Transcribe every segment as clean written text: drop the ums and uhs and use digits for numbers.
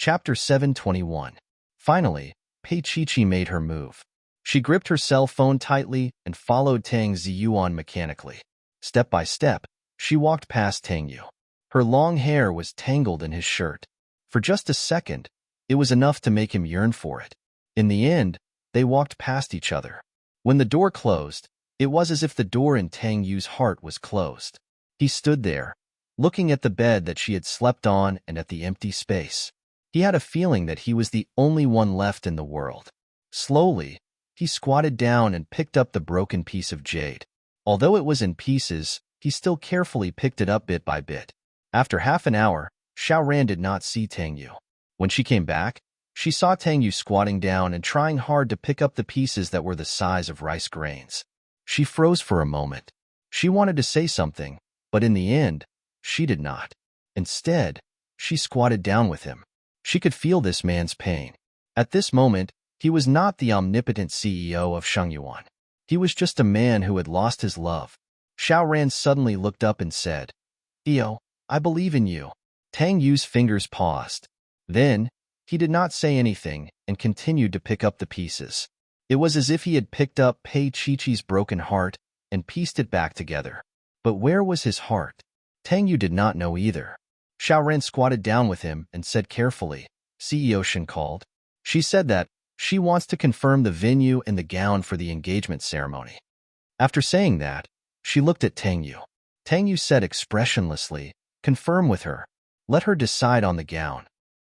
Chapter 721. Finally, Pei Chi made her move. She gripped her cell phone tightly and followed Tang Ziyuan mechanically. Step by step, she walked past Tang Yu. Her long hair was tangled in his shirt. For just a second, it was enough to make him yearn for it. In the end, they walked past each other. When the door closed, it was as if the door in Tang Yu's heart was closed. He stood there, looking at the bed that she had slept on and at the empty space. He had a feeling that he was the only one left in the world. Slowly, he squatted down and picked up the broken piece of jade. Although it was in pieces, he still carefully picked it up bit by bit. After half an hour, Xiaoran did not see Tang Yu. When she came back, she saw Tang Yu squatting down and trying hard to pick up the pieces that were the size of rice grains. She froze for a moment. She wanted to say something, but in the end, she did not. Instead, she squatted down with him. She could feel this man's pain. At this moment, he was not the omnipotent CEO of Shengyuan. He was just a man who had lost his love. Xiaoran suddenly looked up and said, "Theo, I believe in you." Tang Yu's fingers paused. Then, he did not say anything and continued to pick up the pieces. It was as if he had picked up Pei Chi's broken heart and pieced it back together. But where was his heart? Tang Yu did not know either. Xiaoran squatted down with him and said carefully, "CEO Shen called. She said that she wants to confirm the venue and the gown for the engagement ceremony." After saying that, she looked at Tang Yu. Tang Yu said expressionlessly, "Confirm with her. Let her decide on the gown."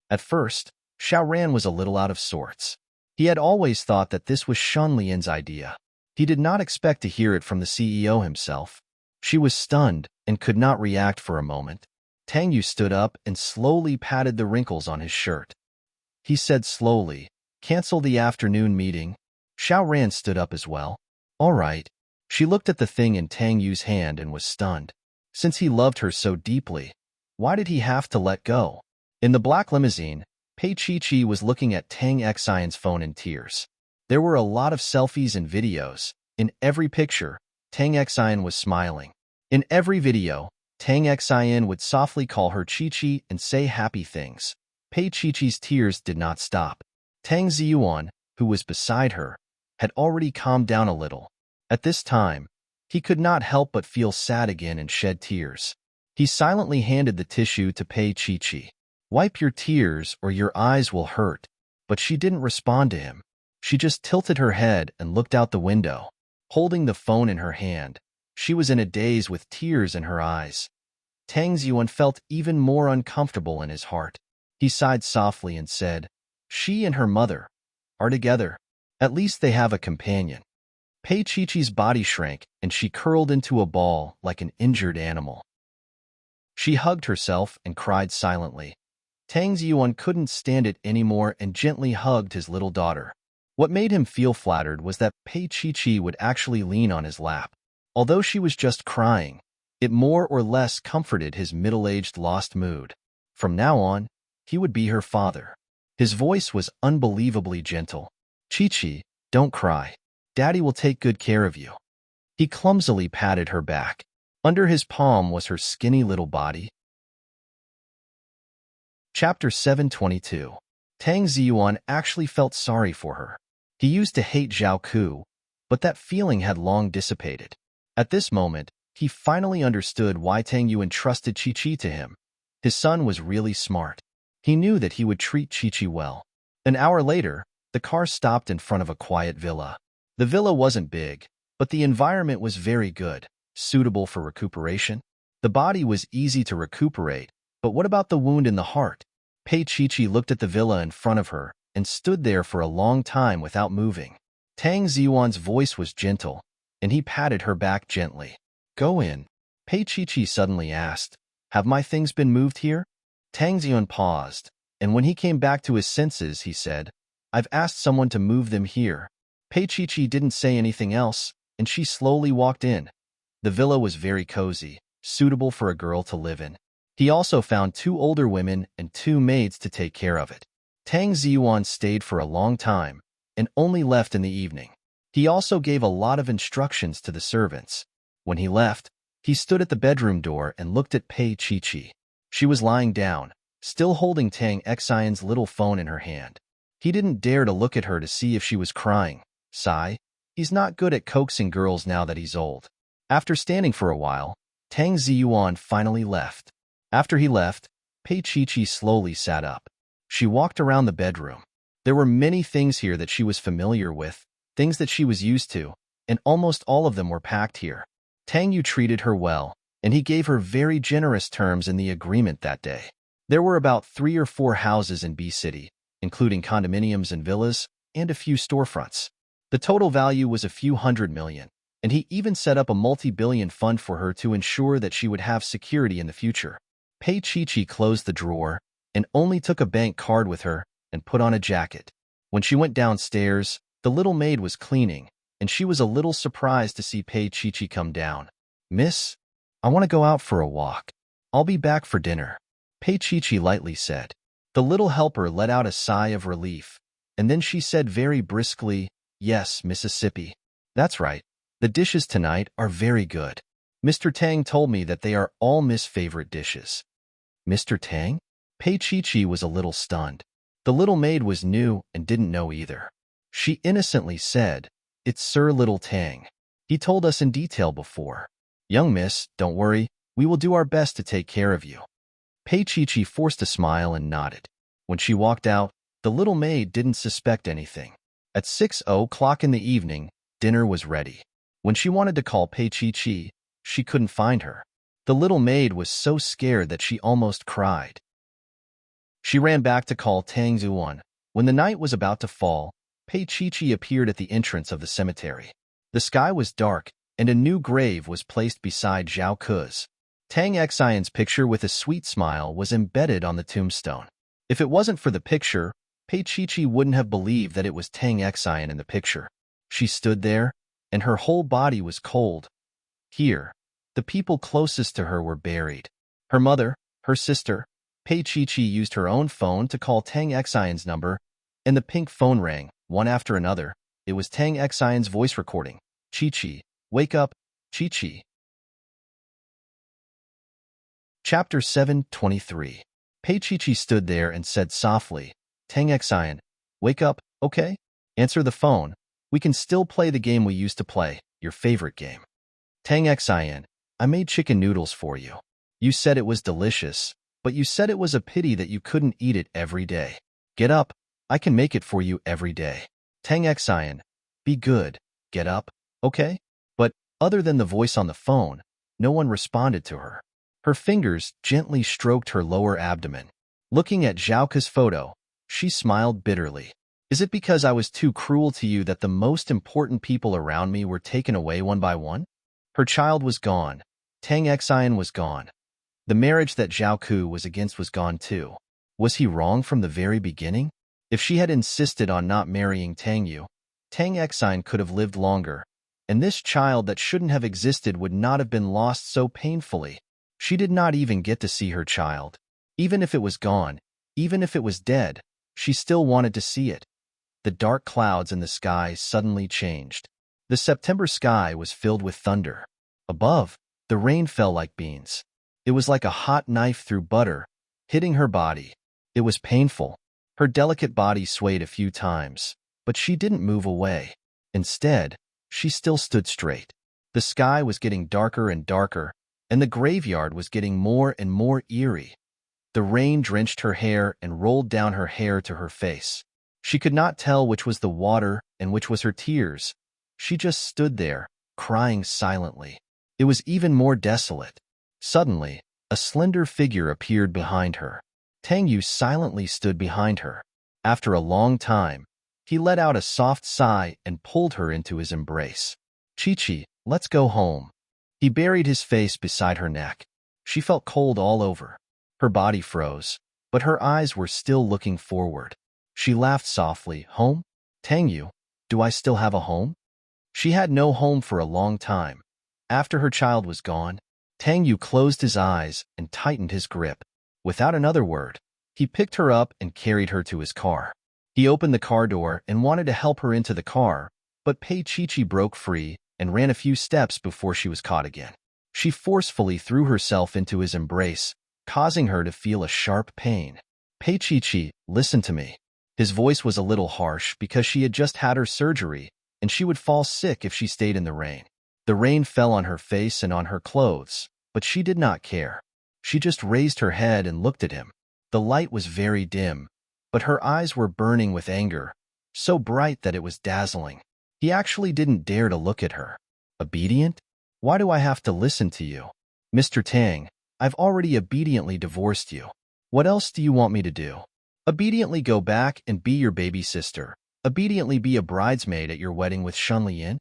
At first, Xiaoran was a little out of sorts. He had always thought that this was Shen Lian's idea. He did not expect to hear it from the CEO himself. She was stunned and could not react for a moment. Tang Yu stood up and slowly patted the wrinkles on his shirt. He said slowly, "Cancel the afternoon meeting." Xiaoran stood up as well. "All right." She looked at the thing in Tang Yu's hand and was stunned. Since he loved her so deeply, why did he have to let go? In the black limousine, Pei Chi was looking at Tang Xian's phone in tears. There were a lot of selfies and videos. In every picture, Tang Xian was smiling. In every video, Tang Xian would softly call her Chi and say happy things. Pei Chi's tears did not stop. Tang Ziyuan, who was beside her, had already calmed down a little. At this time, he could not help but feel sad again and shed tears. He silently handed the tissue to Pei Chi. "Wipe your tears or your eyes will hurt." But she didn't respond to him. She just tilted her head and looked out the window. Holding the phone in her hand, she was in a daze with tears in her eyes. Tang Ziyuan felt even more uncomfortable in his heart. He sighed softly and said, "She and her mother are together. At least they have a companion." Pei Chi's body shrank and she curled into a ball like an injured animal. She hugged herself and cried silently. Tang Ziyuan couldn't stand it anymore and gently hugged his little daughter. What made him feel flattered was that Pei Chi would actually lean on his lap. Although she was just crying, it more or less comforted his middle-aged lost mood. From now on, he would be her father. His voice was unbelievably gentle. "Chi, don't cry. Daddy will take good care of you." He clumsily patted her back. Under his palm was her skinny little body. Chapter 722. Tang Ziyuan actually felt sorry for her. He used to hate Zhao Ku, but that feeling had long dissipated. At this moment, he finally understood why Tang Yu entrusted Chi to him. His son was really smart. He knew that he would treat Chi well. An hour later, the car stopped in front of a quiet villa. The villa wasn't big, but the environment was very good, suitable for recuperation. The body was easy to recuperate, but what about the wound in the heart? Pei Chi looked at the villa in front of her and stood there for a long time without moving. Tang Ziyuan's voice was gentle, and he patted her back gently. "Go in." Pei Chi suddenly asked, "Have my things been moved here?" Tang Ziyuan paused, and when he came back to his senses, he said, "I've asked someone to move them here." Pei Chi didn't say anything else, and she slowly walked in. The villa was very cozy, suitable for a girl to live in. He also found 2 older women and 2 maids to take care of it. Tang Ziyuan stayed for a long time and only left in the evening. He also gave a lot of instructions to the servants. When he left, he stood at the bedroom door and looked at Pei Chi. She was lying down, still holding Tang Xian's little phone in her hand. He didn't dare to look at her to see if she was crying. Sigh. He's not good at coaxing girls now that he's old. After standing for a while, Tang Ziyuan finally left. After he left, Pei Chi slowly sat up. She walked around the bedroom. There were many things here that she was familiar with, things that she was used to, and almost all of them were packed here. Tang Yu treated her well, and he gave her very generous terms in the agreement that day. There were about 3 or 4 houses in B City, including condominiums and villas, and a few storefronts. The total value was a few $100 million, and he even set up a multi-billion fund for her to ensure that she would have security in the future. Pei Chi closed the drawer and only took a bank card with her and put on a jacket. When she went downstairs, the little maid was cleaning, and she was a little surprised to see Pei Chi come down. "Miss, I want to go out for a walk. I'll be back for dinner," Pei Chi lightly said. The little helper let out a sigh of relief, and then she said very briskly, "Yes, Mississippi. That's right. The dishes tonight are very good. Mr. Tang told me that they are all Miss' favorite dishes." "Mr. Tang?" Pei Chi was a little stunned. The little maid was new and didn't know either. She innocently said, "It's Sir Little Tang. He told us in detail before. Young miss, don't worry, we will do our best to take care of you." Pei Chi forced a smile and nodded. When she walked out, the little maid didn't suspect anything. At 6:00 in the evening, dinner was ready. When she wanted to call Pei Chi, she couldn't find her. The little maid was so scared that she almost cried. She ran back to call Tang Zuan. When the night was about to fall, Pei Chi appeared at the entrance of the cemetery. The sky was dark, and a new grave was placed beside Zhao Ke's. Tang Xian's picture with a sweet smile was embedded on the tombstone. If it wasn't for the picture, Pei Chi wouldn't have believed that it was Tang Xian in the picture. She stood there, and her whole body was cold. Here, the people closest to her were buried. Her mother, her sister. Pei Chi used her own phone to call Tang Xian's number, and the pink phone rang, one after another. It was Tang Xian's voice recording. "Chi, wake up, Chi." Chapter 7:23. Pei Chi stood there and said softly, "Tang Xian, wake up, okay? Answer the phone. We can still play the game we used to play, your favorite game." "Tang Xian, I made chicken noodles for you. You said it was delicious, but you said it was a pity that you couldn't eat it every day. Get up, I can make it for you every day. Tang Xian, be good, get up, okay?" But, other than the voice on the phone, no one responded to her. Her fingers gently stroked her lower abdomen. Looking at Zhao Ke's photo, she smiled bitterly. "Is it because I was too cruel to you that the most important people around me were taken away one by one?" Her child was gone. Tang Xian was gone. The marriage that Zhao Ke was against was gone too. Was he wrong from the very beginning? If she had insisted on not marrying Tang Yu, Tang Xian could have lived longer, and this child that shouldn't have existed would not have been lost so painfully. She did not even get to see her child. Even if it was gone, even if it was dead, she still wanted to see it. The dark clouds in the sky suddenly changed. The September sky was filled with thunder. Above, the rain fell like beans. It was like a hot knife through butter, hitting her body. It was painful. Her delicate body swayed a few times, but she didn't move away. Instead, she still stood straight. The sky was getting darker and darker, and the graveyard was getting more and more eerie. The rain drenched her hair and rolled down her hair to her face. She could not tell which was the water and which was her tears. She just stood there, crying silently. It was even more desolate. Suddenly, a slender figure appeared behind her. Tang Yu silently stood behind her. After a long time, he let out a soft sigh and pulled her into his embrace. "Chi, let's go home." He buried his face beside her neck. She felt cold all over. Her body froze, but her eyes were still looking forward. She laughed softly. "Home? Tang Yu, do I still have a home?" She had no home for a long time. After her child was gone, Tang Yu closed his eyes and tightened his grip. Without another word, he picked her up and carried her to his car. He opened the car door and wanted to help her into the car, but Pei Chi broke free and ran a few steps before she was caught again. She forcefully threw herself into his embrace, causing her to feel a sharp pain. Pei Chi, listen to me. His voice was a little harsh because she had just had her surgery, and she would fall sick if she stayed in the rain. The rain fell on her face and on her clothes, but she did not care. She just raised her head and looked at him. The light was very dim, but her eyes were burning with anger, so bright that it was dazzling. He actually didn't dare to look at her. Obedient? Why do I have to listen to you? Mr. Tang, I've already obediently divorced you. What else do you want me to do? Obediently go back and be your baby sister. Obediently be a bridesmaid at your wedding with Shunlian?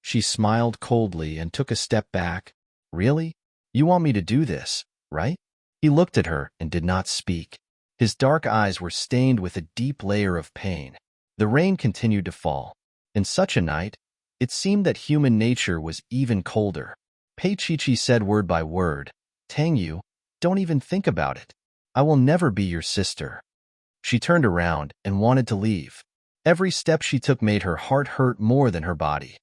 She smiled coldly and took a step back. Really? You want me to do this, right? He looked at her and did not speak. His dark eyes were stained with a deep layer of pain. The rain continued to fall. In such a night, it seemed that human nature was even colder. Pei Chi said word by word, Tang Yu, don't even think about it. I will never be your sister. She turned around and wanted to leave. Every step she took made her heart hurt more than her body.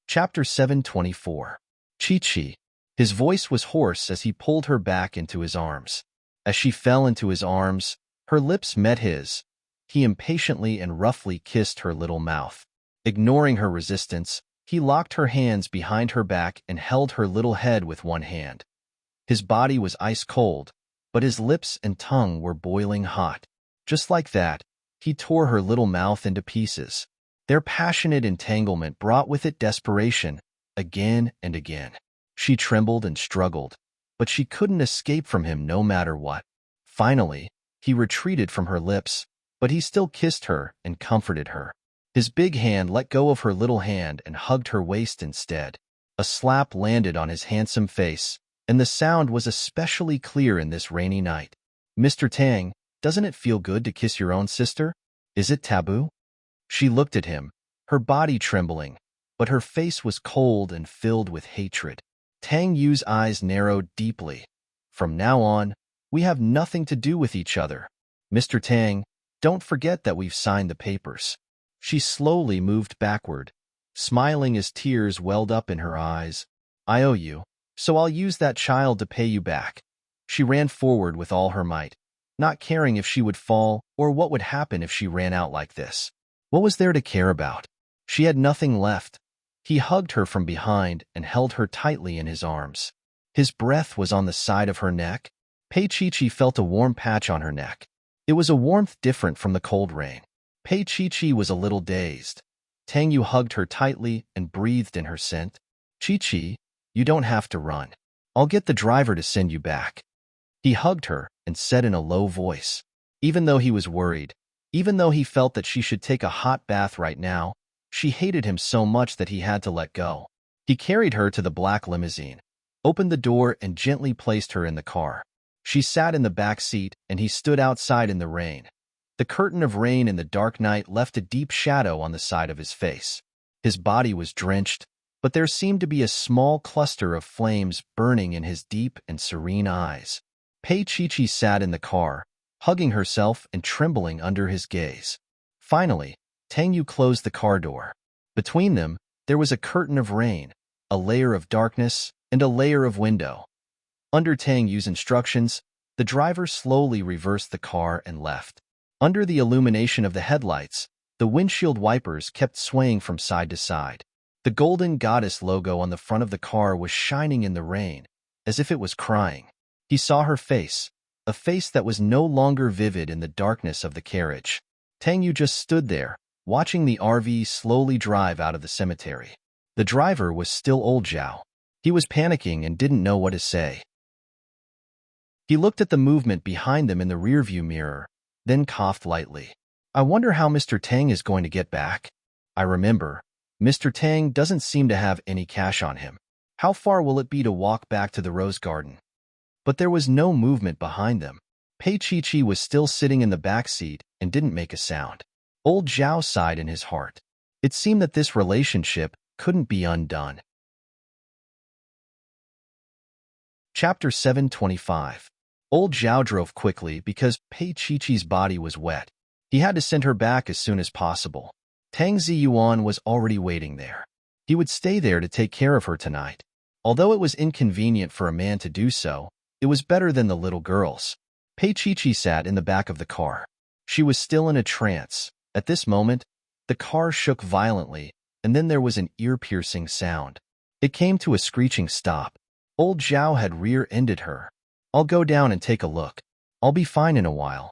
Chapter 724. Chi. His voice was hoarse as he pulled her back into his arms. As she fell into his arms, her lips met his. He impatiently and roughly kissed her little mouth. Ignoring her resistance, he locked her hands behind her back and held her little head with one hand. His body was ice cold, but his lips and tongue were boiling hot. Just like that, he tore her little mouth into pieces. Their passionate entanglement brought with it desperation, again and again. She trembled and struggled, but she couldn't escape from him no matter what. Finally, he retreated from her lips, but he still kissed her and comforted her. His big hand let go of her little hand and hugged her waist instead. A slap landed on his handsome face, and the sound was especially clear in this rainy night. Mr. Tang, doesn't it feel good to kiss your own sister? Is it taboo? She looked at him, her body trembling, but her face was cold and filled with hatred. Tang Yu's eyes narrowed deeply. From now on, we have nothing to do with each other. Mr. Tang, don't forget that we've signed the papers. She slowly moved backward, smiling as tears welled up in her eyes. I owe you, so I'll use that child to pay you back. She ran forward with all her might, not caring if she would fall or what would happen if she ran out like this. What was there to care about? She had nothing left. He hugged her from behind and held her tightly in his arms. His breath was on the side of her neck. Pei Chi felt a warm patch on her neck. It was a warmth different from the cold rain. Pei Chi was a little dazed. Tang Yu hugged her tightly and breathed in her scent. Chi, you don't have to run. I'll get the driver to send you back. He hugged her and said in a low voice. Even though he was worried, even though he felt that she should take a hot bath right now, she hated him so much that he had to let go. He carried her to the black limousine, opened the door and gently placed her in the car. She sat in the back seat and he stood outside in the rain. The curtain of rain in the dark night left a deep shadow on the side of his face. His body was drenched, but there seemed to be a small cluster of flames burning in his deep and serene eyes. Pei Chi sat in the car, hugging herself and trembling under his gaze. Finally, Tang Yu closed the car door. Between them, there was a curtain of rain, a layer of darkness, and a layer of window. Under Tang Yu's instructions, the driver slowly reversed the car and left. Under the illumination of the headlights, the windshield wipers kept swaying from side to side. The golden goddess logo on the front of the car was shining in the rain, as if it was crying. He saw her face, a face that was no longer vivid in the darkness of the carriage. Tang Yu just stood there, watching the RV slowly drive out of the cemetery. The driver was still old Zhao. He was panicking and didn't know what to say. He looked at the movement behind them in the rearview mirror, then coughed lightly. I wonder how Mr. Tang is going to get back. I remember, Mr. Tang doesn't seem to have any cash on him. How far will it be to walk back to the rose garden? But there was no movement behind them. Pei Chi was still sitting in the back seat and didn't make a sound. Old Zhao sighed in his heart. It seemed that this relationship couldn't be undone. Chapter 725. Old Zhao drove quickly because Pei Chi-Chi's body was wet. He had to send her back as soon as possible. Tang Ziyuan was already waiting there. He would stay there to take care of her tonight. Although it was inconvenient for a man to do so, it was better than the little girls. Pei Chi sat in the back of the car. She was still in a trance. At this moment, the car shook violently, and then there was an ear-piercing sound. It came to a screeching stop. Old Zhao had rear-ended her. "I'll go down and take a look. I'll be fine in a while."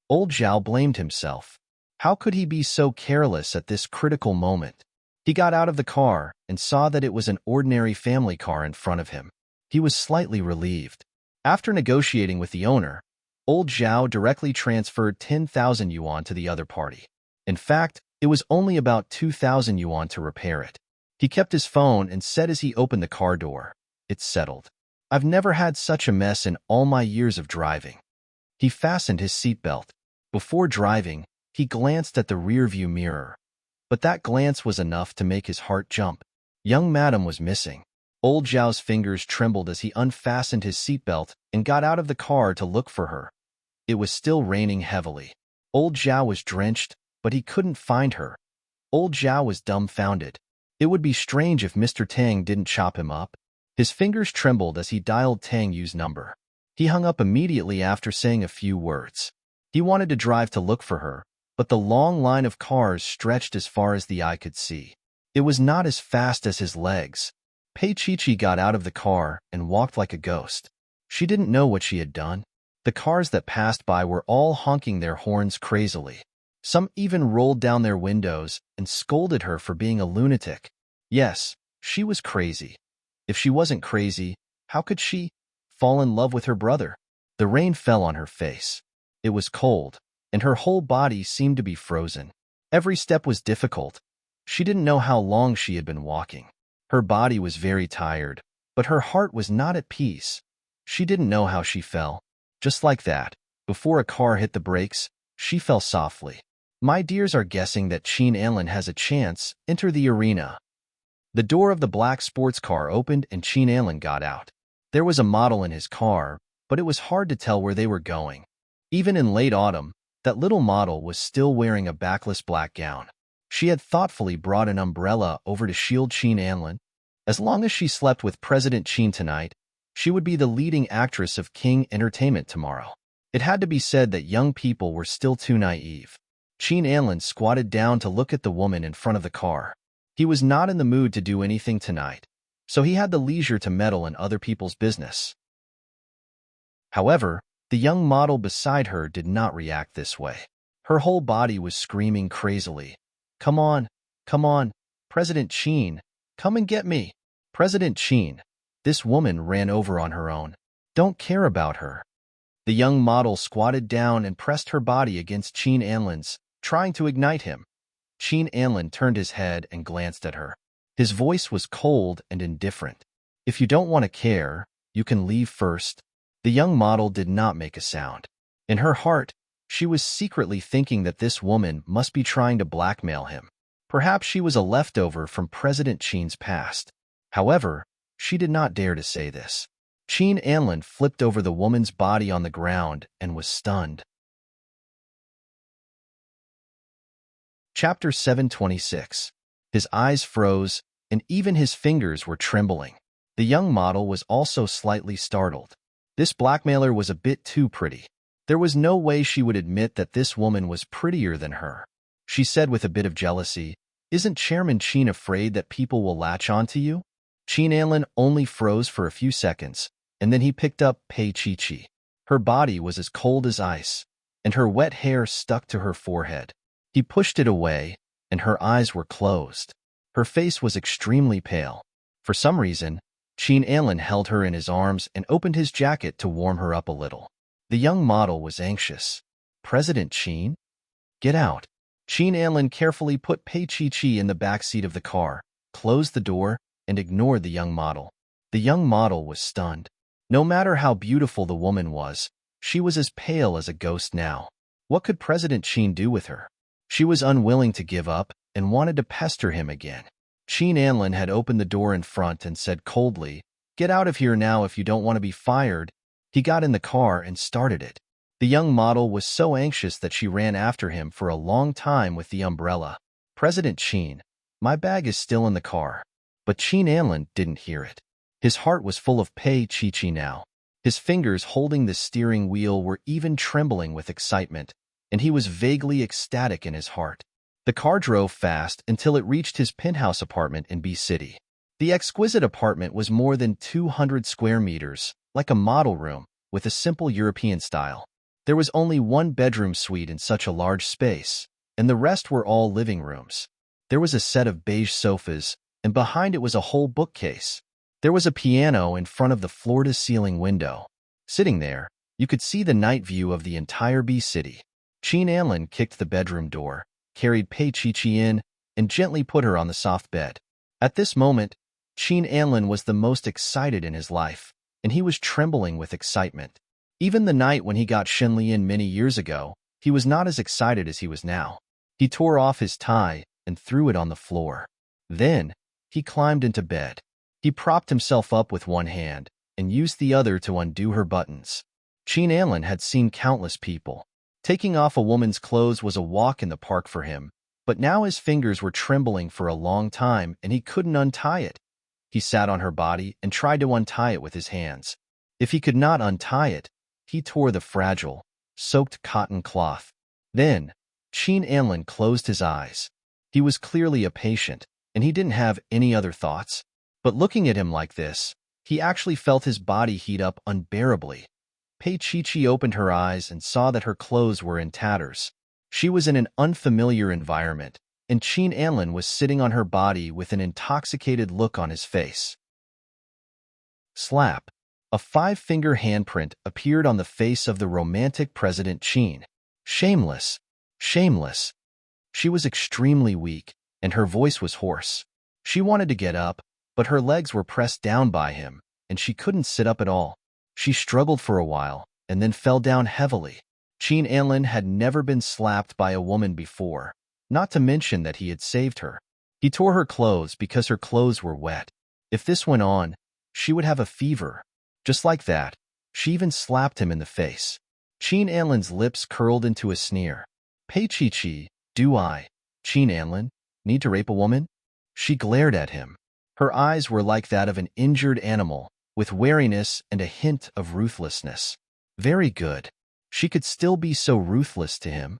Old Zhao blamed himself. How could he be so careless at this critical moment? He got out of the car and saw that it was an ordinary family car in front of him. He was slightly relieved. After negotiating with the owner, Old Zhao directly transferred 10,000 yuan to the other party. In fact, it was only about 2,000 yuan to repair it. He kept his phone and said as he opened the car door, "It's settled. I've never had such a mess in all my years of driving." He fastened his seatbelt. Before driving, he glanced at the rearview mirror. But that glance was enough to make his heart jump. Young Madam was missing. Old Zhao's fingers trembled as he unfastened his seatbelt and got out of the car to look for her. It was still raining heavily. Old Zhao was drenched, but he couldn't find her. Old Zhao was dumbfounded. It would be strange if Mr. Tang didn't chop him up. His fingers trembled as he dialed Tang Yu's number. He hung up immediately after saying a few words. He wanted to drive to look for her, but the long line of cars stretched as far as the eye could see. It was not as fast as his legs. Pei Chi got out of the car and walked like a ghost. She didn't know what she had done. The cars that passed by were all honking their horns crazily. Some even rolled down their windows and scolded her for being a lunatic. Yes, she was crazy. If she wasn't crazy, how could she fall in love with her brother? The rain fell on her face. It was cold, and her whole body seemed to be frozen. Every step was difficult. She didn't know how long she had been walking. Her body was very tired, but her heart was not at peace. She didn't know how she fell. Just like that, before a car hit the brakes, she fell softly. "My dears are guessing that Qin Anlin has a chance. Enter the arena." The door of the black sports car opened and Qin Anlin got out. There was a model in his car, but it was hard to tell where they were going. Even in late autumn, that little model was still wearing a backless black gown. She had thoughtfully brought an umbrella over to shield Qin Anlin. As long as she slept with President Qin tonight, she would be the leading actress of King Entertainment tomorrow. It had to be said that young people were still too naive. Qin Anlin squatted down to look at the woman in front of the car. He was not in the mood to do anything tonight, so he had the leisure to meddle in other people's business. However, the young model beside her did not react this way. Her whole body was screaming crazily. Come on, President Qin, come and get me. President Qin." This woman ran over on her own. "Don't care about her." The young model squatted down and pressed her body against Qin Anlin's, trying to ignite him. Qin Anlin turned his head and glanced at her. His voice was cold and indifferent. "If you don't want to care, you can leave first." The young model did not make a sound. In her heart, she was secretly thinking that this woman must be trying to blackmail him. Perhaps she was a leftover from President Qin's past. However, she did not dare to say this. Qin Anlin flipped over the woman's body on the ground and was stunned. Chapter 726. His eyes froze, and even his fingers were trembling. The young model was also slightly startled. This blackmailer was a bit too pretty. There was no way she would admit that this woman was prettier than her. She said with a bit of jealousy, "Isn't Chairman Qin afraid that people will latch on to you?" Qin Anlin only froze for a few seconds, and then he picked up Pei Chi. Her body was as cold as ice, and her wet hair stuck to her forehead. He pushed it away, and her eyes were closed. Her face was extremely pale. For some reason, Qin Anlin held her in his arms and opened his jacket to warm her up a little. The young model was anxious. "President Qin? Get out." Qin Anlin carefully put Pei Chi in the back seat of the car, closed the door, and ignored the young model. The young model was stunned. No matter how beautiful the woman was, she was as pale as a ghost now. What could President Qin do with her? She was unwilling to give up and wanted to pester him again. Qin Anlin had opened the door in front and said coldly, "Get out of here now if you don't want to be fired." He got in the car and started it. The young model was so anxious that she ran after him for a long time with the umbrella. "President Qin, my bag is still in the car." But Qin Anlin didn't hear it. His heart was full of Pei Chi now. His fingers holding the steering wheel were even trembling with excitement, and he was vaguely ecstatic in his heart. The car drove fast until it reached his penthouse apartment in B City. The exquisite apartment was more than 200 square meters, like a model room, with a simple European style. There was only one bedroom suite in such a large space, and the rest were all living rooms. There was a set of beige sofas, and behind it was a whole bookcase. There was a piano in front of the floor-to-ceiling window. Sitting there, you could see the night view of the entire B City. Qin Anlin kicked the bedroom door, carried Pei Chi in, and gently put her on the soft bed. At this moment, Qin Anlin was the most excited in his life, and he was trembling with excitement. Even the night when he got Shen Lian many years ago, he was not as excited as he was now. He tore off his tie and threw it on the floor. Then, he climbed into bed. He propped himself up with one hand and used the other to undo her buttons. Qin Anlin had seen countless people. Taking off a woman's clothes was a walk in the park for him, but now his fingers were trembling for a long time and he couldn't untie it. He sat on her body and tried to untie it with his hands. If he could not untie it, he tore the fragile, soaked cotton cloth. Then, Qin Anlin closed his eyes. He was clearly a patient, and he didn't have any other thoughts. But looking at him like this, he actually felt his body heat up unbearably. Pei Chi opened her eyes and saw that her clothes were in tatters. She was in an unfamiliar environment, and Qin Anlin was sitting on her body with an intoxicated look on his face. Slap. A 5-finger handprint appeared on the face of the romantic President Qin. Shameless. Shameless. She was extremely weak, and her voice was hoarse. She wanted to get up, but her legs were pressed down by him, and she couldn't sit up at all. She struggled for a while, and then fell down heavily. Qin Anlin had never been slapped by a woman before, not to mention that he had saved her. He tore her clothes because her clothes were wet. If this went on, she would have a fever. Just like that, she even slapped him in the face. Qin Anlin's lips curled into a sneer. Pei Chi, do I, Qin Anlin, need to rape a woman? She glared at him. Her eyes were like that of an injured animal, with wariness and a hint of ruthlessness. Very good. She could still be so ruthless to him.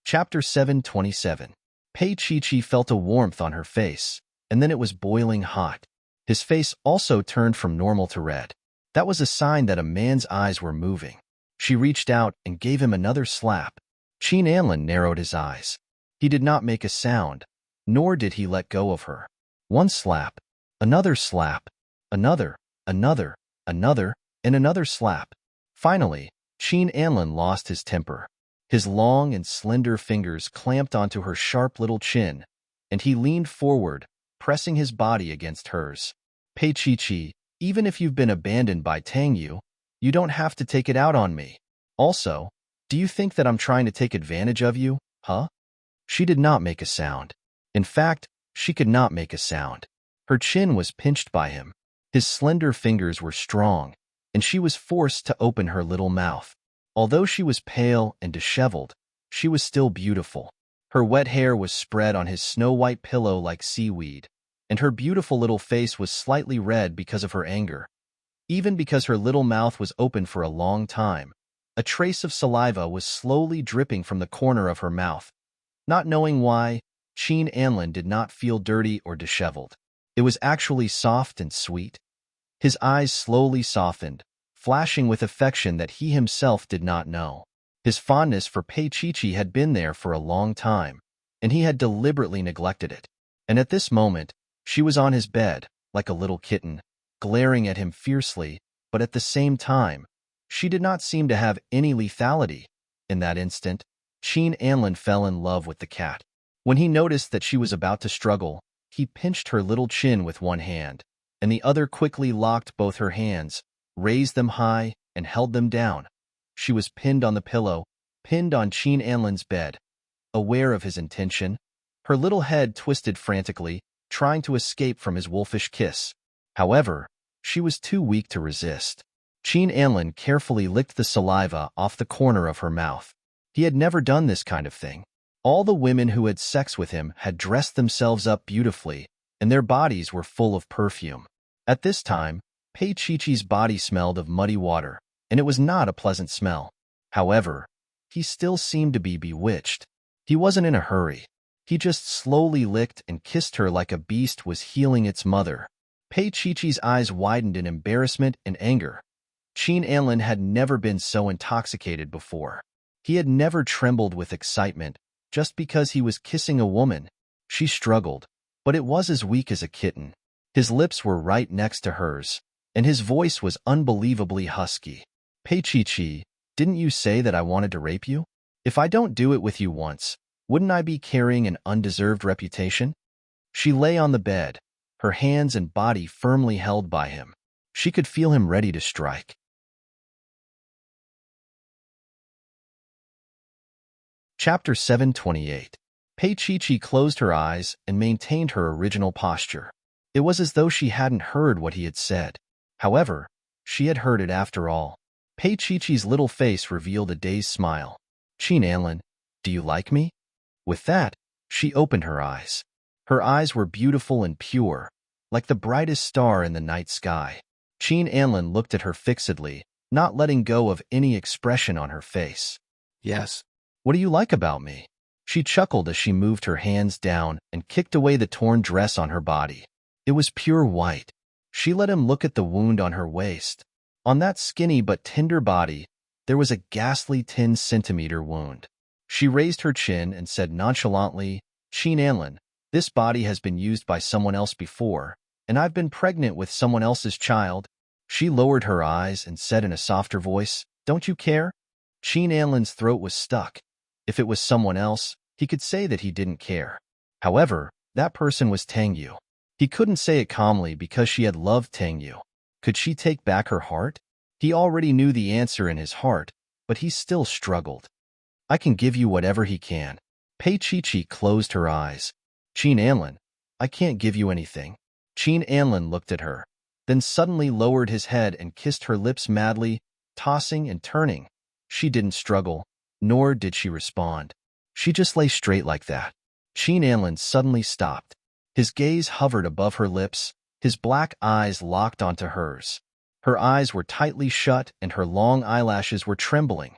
Chapter 727. Pei Chi felt a warmth on her face, and then it was boiling hot. His face also turned from normal to red. That was a sign that a man's eyes were moving. She reached out and gave him another slap. Qin Anlin narrowed his eyes. He did not make a sound, nor did he let go of her. One slap, another slap, another, and another slap. Finally, Qin Anlin lost his temper. His long and slender fingers clamped onto her sharp little chin, and he leaned forward, pressing his body against hers. Pei Chi, even if you've been abandoned by Tang Yu, you don't have to take it out on me. Also, do you think that I'm trying to take advantage of you, huh? She did not make a sound. In fact, she could not make a sound. Her chin was pinched by him. His slender fingers were strong, and she was forced to open her little mouth. Although she was pale and disheveled, she was still beautiful. Her wet hair was spread on his snow-white pillow like seaweed, and her beautiful little face was slightly red because of her anger. Even because her little mouth was open for a long time, a trace of saliva was slowly dripping from the corner of her mouth. Not knowing why, Qin Anlin did not feel dirty or disheveled. It was actually soft and sweet. His eyes slowly softened, flashing with affection that he himself did not know. His fondness for Pei Chi had been there for a long time, and he had deliberately neglected it. And at this moment, she was on his bed, like a little kitten, glaring at him fiercely, but at the same time, she did not seem to have any lethality. In that instant, Qin Anlin fell in love with the cat. When he noticed that she was about to struggle, he pinched her little chin with one hand, and the other quickly locked both her hands, raised them high, and held them down. She was pinned on the pillow, pinned on Qin Anlin's bed. Aware of his intention, her little head twisted frantically, trying to escape from his wolfish kiss. However, she was too weak to resist. Qin Anlin carefully licked the saliva off the corner of her mouth. He had never done this kind of thing. All the women who had sex with him had dressed themselves up beautifully, and their bodies were full of perfume. At this time, Pei Chi-Chi's body smelled of muddy water, and it was not a pleasant smell. However, he still seemed to be bewitched. He wasn't in a hurry. He just slowly licked and kissed her like a beast was healing its mother. Pei Chi-Chi's eyes widened in embarrassment and anger. Qin Anlin had never been so intoxicated before. He had never trembled with excitement just because he was kissing a woman. She struggled, but it was as weak as a kitten. His lips were right next to hers, and his voice was unbelievably husky. Pei Chi-Chi, didn't you say that I wanted to rape you? If I don't do it with you once, wouldn't I be carrying an undeserved reputation? She lay on the bed, her hands and body firmly held by him. She could feel him ready to strike. Chapter 728. Pei Chi-Chi closed her eyes and maintained her original posture. It was as though she hadn't heard what he had said. However, she had heard it after all. Pei Chi-Chi's little face revealed a dazed smile. Qin Anlin, do you like me? With that, she opened her eyes. Her eyes were beautiful and pure, like the brightest star in the night sky. Qin Anlin looked at her fixedly, not letting go of any expression on her face. Yes. What do you like about me? She chuckled as she moved her hands down and kicked away the torn dress on her body. It was pure white. She let him look at the wound on her waist. On that skinny but tender body, there was a ghastly 10-centimeter wound. She raised her chin and said nonchalantly, Qin Anlin, this body has been used by someone else before, and I've been pregnant with someone else's child. She lowered her eyes and said in a softer voice, don't you care? Qin Anlin's throat was stuck. If it was someone else, he could say that he didn't care. However, that person was Tang Yu. He couldn't say it calmly because she had loved Tang Yu. Could she take back her heart? He already knew the answer in his heart, but he still struggled. I can give you whatever he can. Pei Chi-Chi closed her eyes. Qin Anlin, I can't give you anything. Qin Anlin looked at her, then suddenly lowered his head and kissed her lips madly, tossing and turning. She didn't struggle, nor did she respond. She just lay straight like that. Qin Anlin suddenly stopped. His gaze hovered above her lips, his black eyes locked onto hers. Her eyes were tightly shut and her long eyelashes were trembling.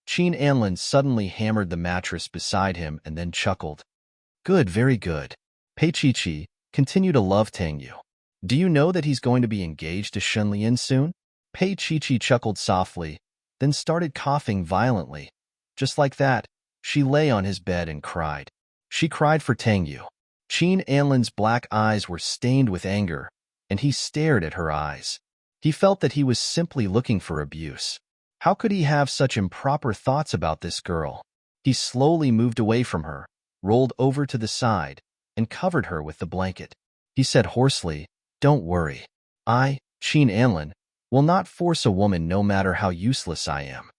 Qin Anlin suddenly hammered the mattress beside him and then chuckled. Good, very good. Pei Chi-Chi, continue to love Tang Yu. Do you know that he's going to be engaged to Shun Lian soon? Pei Chi-Chi chuckled softly, then started coughing violently. Just like that, she lay on his bed and cried. She cried for Tang Yu. Qin Anlin's black eyes were stained with anger, and he stared at her eyes. He felt that he was simply looking for abuse. How could he have such improper thoughts about this girl? He slowly moved away from her, rolled over to the side, and covered her with the blanket. He said hoarsely, Don't worry. I, Qin Anlin, will not force a woman no matter how useless I am.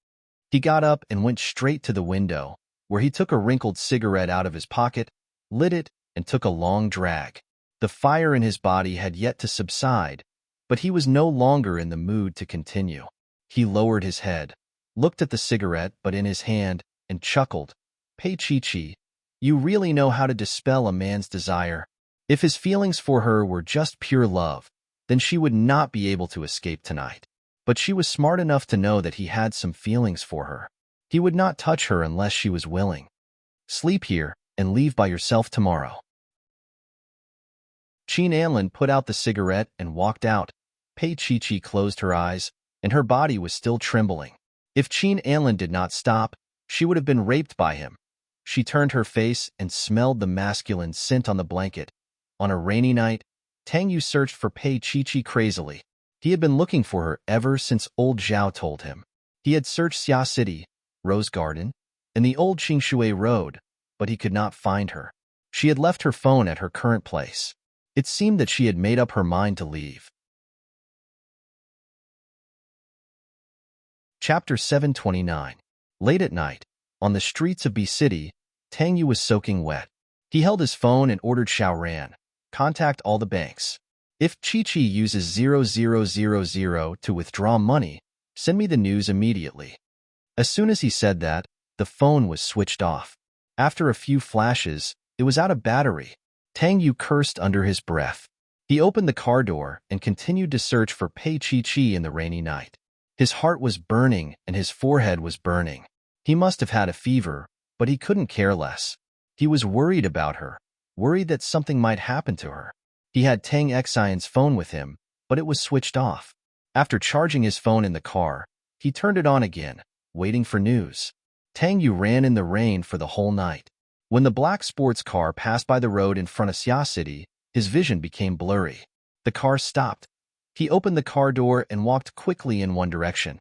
He got up and went straight to the window, where he took a wrinkled cigarette out of his pocket, lit it, and took a long drag. The fire in his body had yet to subside, but he was no longer in the mood to continue. He lowered his head, looked at the cigarette but in his hand, and chuckled. Pei Chi-Chi, you really know how to dispel a man's desire. If his feelings for her were just pure love, then she would not be able to escape tonight. But she was smart enough to know that he had some feelings for her. He would not touch her unless she was willing. Sleep here and leave by yourself tomorrow. Qin Anlin put out the cigarette and walked out. Pei Chi-Chi closed her eyes, and her body was still trembling. If Qin Anlin did not stop, she would have been raped by him. She turned her face and smelled the masculine scent on the blanket. On a rainy night, Tang Yu searched for Pei Chi-Chi crazily. He had been looking for her ever since old Zhao told him. He had searched Xia City, Rose Garden, and the old Qingshui Road, but he could not find her. She had left her phone at her current place. It seemed that she had made up her mind to leave. Chapter 729. Late at night, on the streets of B City, Tang Yu was soaking wet. He held his phone and ordered Xiaoran, contact all the banks. If Chi-Chi uses 0000 to withdraw money, send me the news immediately. As soon as he said that, the phone was switched off. After a few flashes, it was out of battery. Tang Yu cursed under his breath. He opened the car door and continued to search for Pei Chi in the rainy night. His heart was burning and his forehead was burning. He must have had a fever, but he couldn't care less. He was worried about her, worried that something might happen to her. He had Tang Xian's phone with him, but it was switched off. After charging his phone in the car, he turned it on again, waiting for news. Tang Yu ran in the rain for the whole night. When the black sports car passed by the road in front of Xia City, his vision became blurry. The car stopped. He opened the car door and walked quickly in one direction.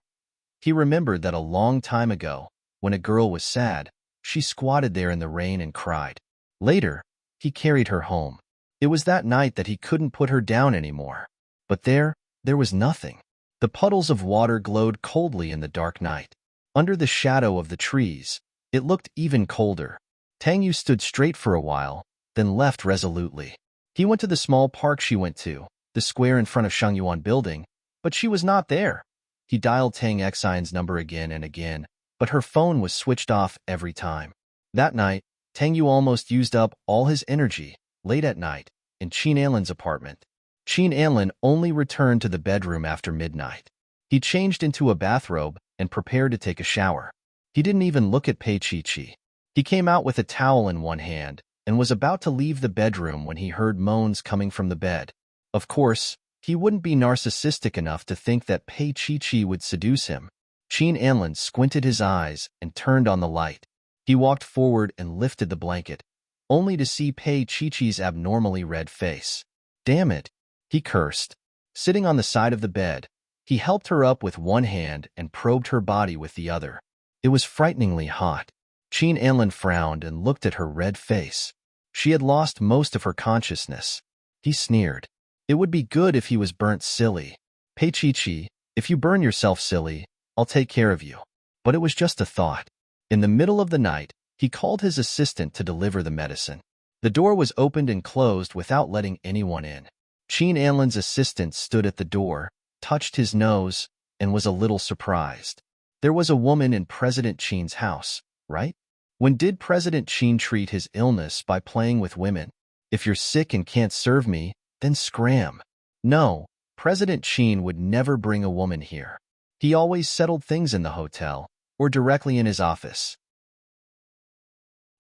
He remembered that a long time ago, when a girl was sad, she squatted there in the rain and cried. Later, he carried her home. It was that night that he couldn't put her down anymore. But there was nothing. The puddles of water glowed coldly in the dark night. Under the shadow of the trees, it looked even colder. Tang Yu stood straight for a while, then left resolutely. He went to the small park she went to, the square in front of Shangyuan building, but she was not there. He dialed Tang Xian's number again and again, but her phone was switched off every time. That night, Tang Yu almost used up all his energy, late at night, in Qin Anlin's apartment. Qin Anlin only returned to the bedroom after midnight. He changed into a bathrobe and prepared to take a shower. He didn't even look at Pei Chi. He came out with a towel in one hand and was about to leave the bedroom when he heard moans coming from the bed. Of course, he wouldn't be narcissistic enough to think that Pei Chi would seduce him. Qin Anlin squinted his eyes and turned on the light. He walked forward and lifted the blanket, only to see Pei Chi's abnormally red face. Damn it, he cursed. Sitting on the side of the bed, he helped her up with one hand and probed her body with the other. It was frighteningly hot. Qin Anlin frowned and looked at her red face. She had lost most of her consciousness. He sneered. It would be good if he was burnt silly. Pei Chi, if you burn yourself silly, I'll take care of you. But it was just a thought. In the middle of the night, he called his assistant to deliver the medicine. The door was opened and closed without letting anyone in. Qin Anlin's assistant stood at the door, touched his nose, and was a little surprised. There was a woman in President Qin's house, right? When did President Qin treat his illness by playing with women? If you're sick and can't serve me, then scram. No, President Qin would never bring a woman here. He always settled things in the hotel, or directly in his office.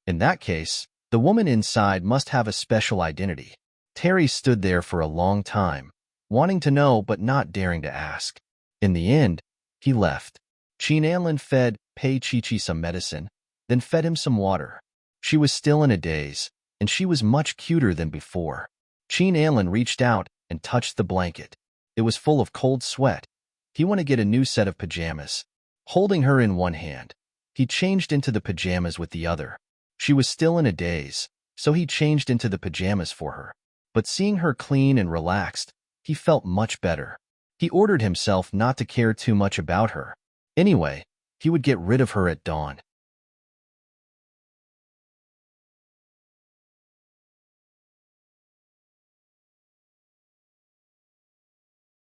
In that case, the woman inside must have a special identity. Terry stood there for a long time, wanting to know but not daring to ask. In the end, he left. Qin Anlin fed Pei Chi some medicine, then fed him some water. She was still in a daze, and she was much cuter than before. Qin Anlin reached out and touched the blanket. It was full of cold sweat. He wanted to get a new set of pajamas. Holding her in one hand, he changed into the pajamas with the other. She was still in a daze, so he changed into the pajamas for her. But seeing her clean and relaxed, he felt much better. He ordered himself not to care too much about her. Anyway, he would get rid of her at dawn.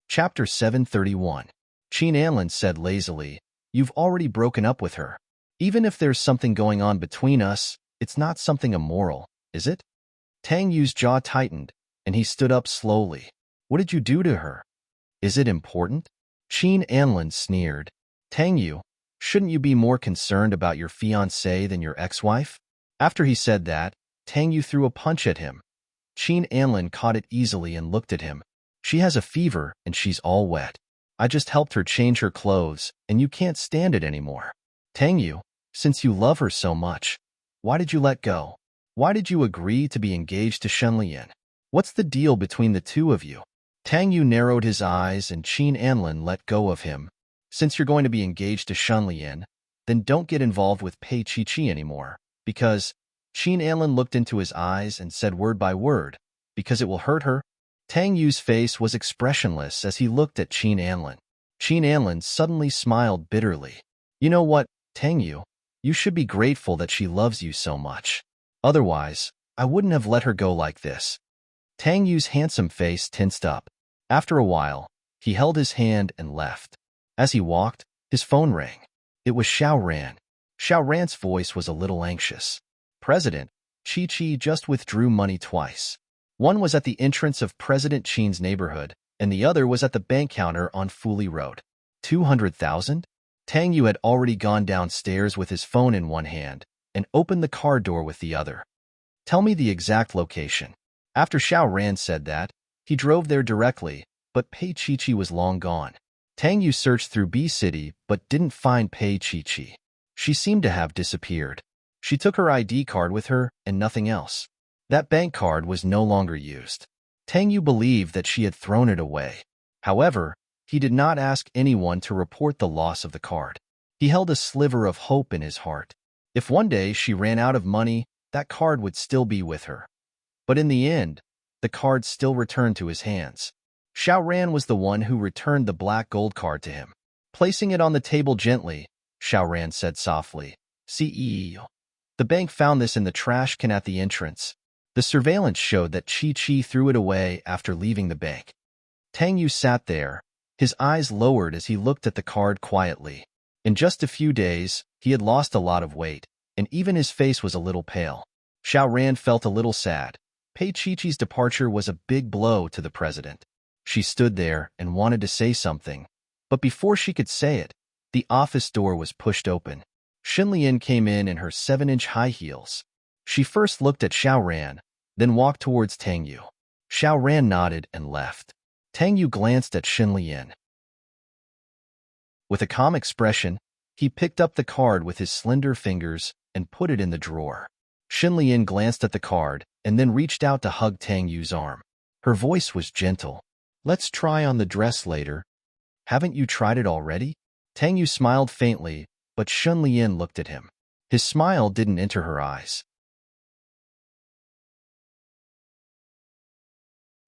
Chapter 731. Qin Anlin said lazily, "You've already broken up with her. Even if there's something going on between us, it's not something immoral, is it?" Tang Yu's jaw tightened, and he stood up slowly. "What did you do to her? Is it important?" Qin Anlin sneered. "Tang Yu, shouldn't you be more concerned about your fiancée than your ex-wife?" After he said that, Tang Yu threw a punch at him. Qin Anlin caught it easily and looked at him. "She has a fever and she's all wet. I just helped her change her clothes and you can't stand it anymore. Tang Yu, since you love her so much, why did you let go? Why did you agree to be engaged to Shenlian? What's the deal between the two of you?" Tang Yu narrowed his eyes and Qin Anlin let go of him. "Since you're going to be engaged to Shenlian, then don't get involved with Pei Chi anymore, because..." Qin Anlin looked into his eyes and said word by word, "Because it will hurt her." Tang Yu's face was expressionless as he looked at Qin Anlin. Qin Anlin suddenly smiled bitterly. "You know what, Tang Yu? You should be grateful that she loves you so much. Otherwise, I wouldn't have let her go like this." Tang Yu's handsome face tensed up. After a while, he held his hand and left. As he walked, his phone rang. It was Xiao Ran. Xiao Ran's voice was a little anxious. "President, Chi-Chi just withdrew money twice. One was at the entrance of President Chin's neighborhood, and the other was at the bank counter on Fuli Road. 200,000? Tang Yu had already gone downstairs with his phone in one hand and opened the car door with the other. Tell me the exact location. After Xiao Ran said that, he drove there directly, but Pei Chi-Chi was long gone. Tang Yu searched through B City but didn't find Pei Chi-Chi. She seemed to have disappeared. She took her ID card with her and nothing else. That bank card was no longer used. Tang Yu believed that she had thrown it away. However, he did not ask anyone to report the loss of the card. He held a sliver of hope in his heart. If one day she ran out of money, that card would still be with her. But in the end, the card still returned to his hands. Xiao Ran was the one who returned the black gold card to him. Placing it on the table gently, Xiao Ran said softly, "CEO. The bank found this in the trash can at the entrance. The surveillance showed that Chi-Chi threw it away after leaving the bank." Tang Yu sat there, his eyes lowered as he looked at the card quietly. In just a few days, he had lost a lot of weight, and even his face was a little pale. Xiao Ran felt a little sad. Pei Chi-Chi's departure was a big blow to the president. She stood there and wanted to say something, but before she could say it, the office door was pushed open. Xin Lian came in her 7-inch high heels. She first looked at Xiao Ran, then walked towards Tang Yu. Xiao Ran nodded and left. Tang Yu glanced at Xin Lian. With a calm expression, he picked up the card with his slender fingers and put it in the drawer. Xin Lian glanced at the card and then reached out to hug Tang Yu's arm. Her voice was gentle. "Let's try on the dress later. Haven't you tried it already?" Tang Yu smiled faintly, but Xin Lian looked at him. His smile didn't enter her eyes.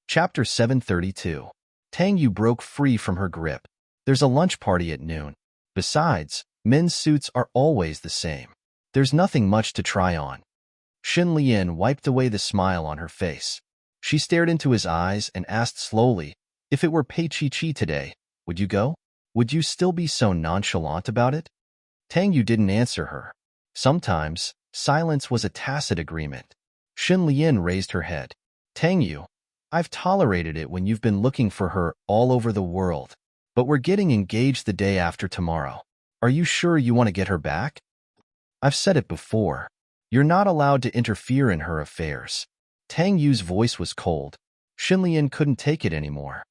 Chapter 732. Tang Yu broke free from her grip. There's a lunch party at noon. Besides, men's suits are always the same. There's nothing much to try on. Xin Lian wiped away the smile on her face. She stared into his eyes and asked slowly, "If it were Pei Chi-Chi today, would you go? Would you still be so nonchalant about it?" Tang Yu didn't answer her. Sometimes, silence was a tacit agreement. Xin Lian raised her head. "Tang Yu, I've tolerated it when you've been looking for her all over the world. But we're getting engaged the day after tomorrow. Are you sure you want to get her back? I've said it before. You're not allowed to interfere in her affairs." Tang Yu's voice was cold. Xin Lian couldn't take it anymore.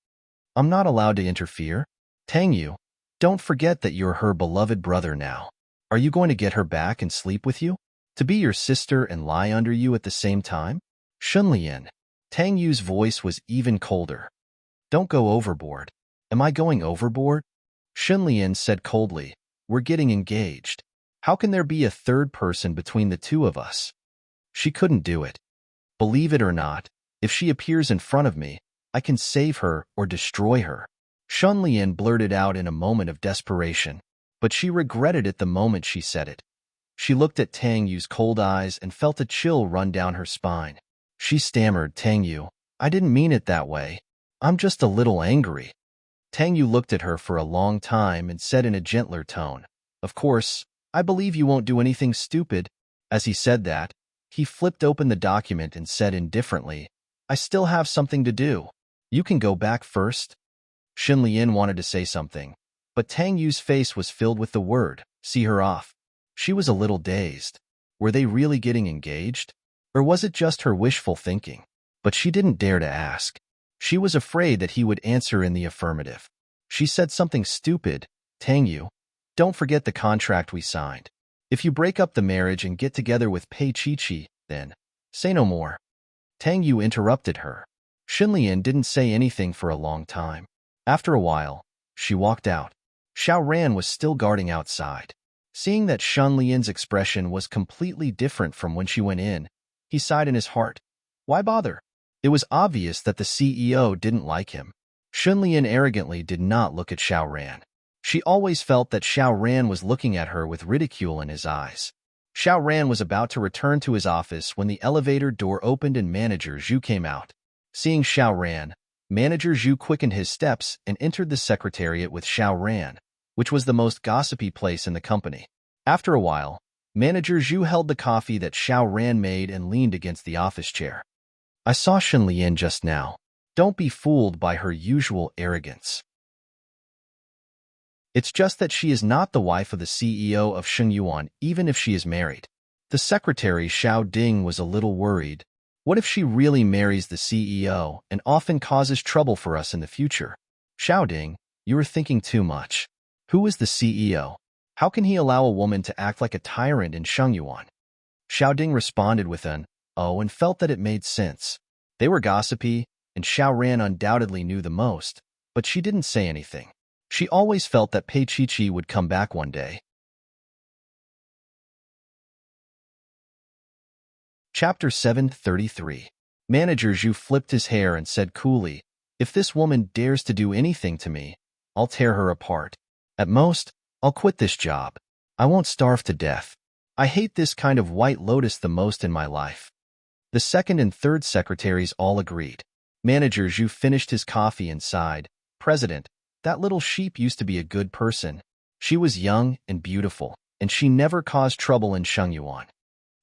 "I'm not allowed to interfere? Tang Yu, don't forget that you're her beloved brother now. Are you going to get her back and sleep with you? To be your sister and lie under you at the same time?" "Xin Lian." Tang Yu's voice was even colder. "Don't go overboard." "Am I going overboard?" Xin Lian said coldly. "We're getting engaged. How can there be a third person between the two of us?" She couldn't do it. Believe it or not, if she appears in front of me, I can save her or destroy her. Xin Lian blurted out in a moment of desperation, but she regretted it the moment she said it. She looked at Tang Yu's cold eyes and felt a chill run down her spine. She stammered, "Tang Yu, I didn't mean it that way. I'm just a little angry." Tang Yu looked at her for a long time and said in a gentler tone, "Of course, I believe you won't do anything stupid." As he said that, he flipped open the document and said indifferently, "I still have something to do. You can go back first." Xin Lian wanted to say something, but Tang Yu's face was filled with the word, "See her off." She was a little dazed. Were they really getting engaged? Or was it just her wishful thinking? But she didn't dare to ask. She was afraid that he would answer in the affirmative. She said something stupid. "Tang Yu, don't forget the contract we signed. If you break up the marriage and get together with Pei Chi-Chi, then say no more." Tang Yu interrupted her. Xin Lian didn't say anything for a long time. After a while, she walked out. Xiao Ran was still guarding outside. Seeing that Xin Lian's expression was completely different from when she went in, he sighed in his heart. Why bother? It was obvious that the CEO didn't like him. Xin Lian arrogantly did not look at Xiao Ran. She always felt that Xiao Ran was looking at her with ridicule in his eyes. Xiao Ran was about to return to his office when the elevator door opened and Manager Zhu came out. Seeing Xiao Ran, Manager Zhu quickened his steps and entered the secretariat with Xiao Ran, which was the most gossipy place in the company. After a while, Manager Zhu held the coffee that Xiao Ran made and leaned against the office chair. I saw Shen Lian just now. Don't be fooled by her usual arrogance. It's just that she is not the wife of the CEO of Shengyuan, even if she is married. The secretary Xiao Ding was a little worried. What if she really marries the CEO and often causes trouble for us in the future? Xiao Ding, you are thinking too much. Who is the CEO? How can he allow a woman to act like a tyrant in Shengyuan? Xiao Ding responded with an "oh" and felt that it made sense. They were gossipy, and Xiao Ran undoubtedly knew the most, but she didn't say anything. She always felt that Pei Chi would come back one day. Chapter 733. Manager Zhu flipped his hair and said coolly, if this woman dares to do anything to me, I'll tear her apart. At most, I'll quit this job. I won't starve to death. I hate this kind of white lotus the most in my life. The second and third secretaries all agreed. Manager Zhu finished his coffee and sighed, President, that little sheep used to be a good person. She was young and beautiful, and she never caused trouble in Shengyuan.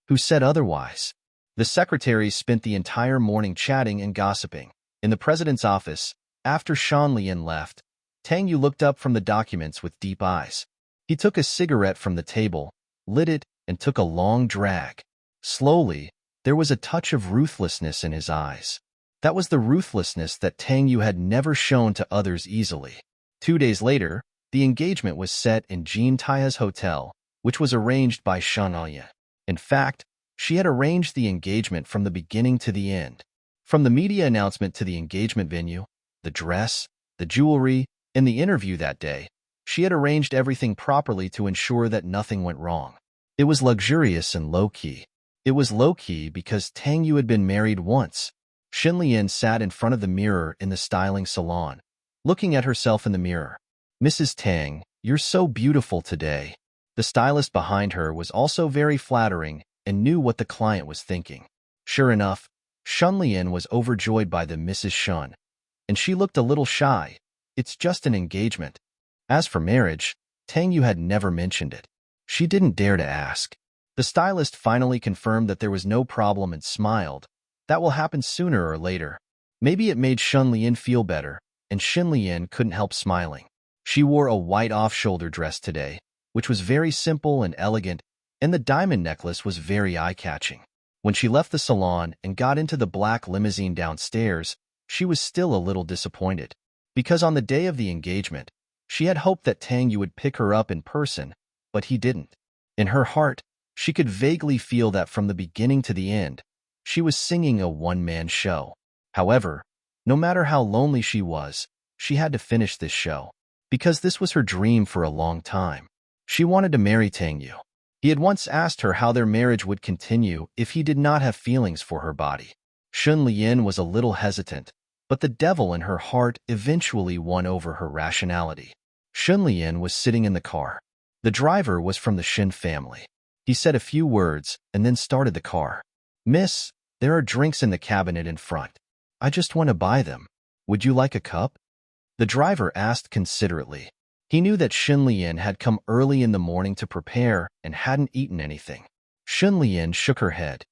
Who said otherwise? The secretaries spent the entire morning chatting and gossiping. In the president's office, after Shen Lian left, Tang Yu looked up from the documents with deep eyes. He took a cigarette from the table, lit it, and took a long drag. Slowly, there was a touch of ruthlessness in his eyes. That was the ruthlessness that Tang Yu had never shown to others easily. 2 days later, the engagement was set in Jean Taia's hotel, which was arranged by Shen Lian. In fact, she had arranged the engagement from the beginning to the end. From the media announcement to the engagement venue, the dress, the jewelry, and the interview that day, she had arranged everything properly to ensure that nothing went wrong. It was luxurious and low-key. It was low-key because Tang Yu had been married once. Shen Lian sat in front of the mirror in the styling salon, looking at herself in the mirror. Mrs. Tang, you're so beautiful today. The stylist behind her was also very flattering and knew what the client was thinking. Sure enough, Shen Lian was overjoyed by the Mrs. Shen, and she looked a little shy. It's just an engagement. As for marriage, Tang Yu had never mentioned it. She didn't dare to ask. The stylist finally confirmed that there was no problem and smiled. That will happen sooner or later. Maybe it made Shen Lian feel better, and Shen Lian couldn't help smiling. She wore a white off-shoulder dress today, which was very simple and elegant, and the diamond necklace was very eye-catching. When she left the salon and got into the black limousine downstairs, she was still a little disappointed. Because on the day of the engagement, she had hoped that Tang Yu would pick her up in person, but he didn't. In her heart, she could vaguely feel that from the beginning to the end, she was singing a one-man show. However, no matter how lonely she was, she had to finish this show. Because this was her dream for a long time. She wanted to marry Tang Yu. He had once asked her how their marriage would continue if he did not have feelings for her body. Shen Lian was a little hesitant, but the devil in her heart eventually won over her rationality. Shen Lian was sitting in the car. The driver was from the Shen family. He said a few words and then started the car. Miss, there are drinks in the cabinet in front. I just want to buy them. Would you like a cup? The driver asked considerately. He knew that Shen Lian had come early in the morning to prepare and hadn't eaten anything. Shen Lian shook her head.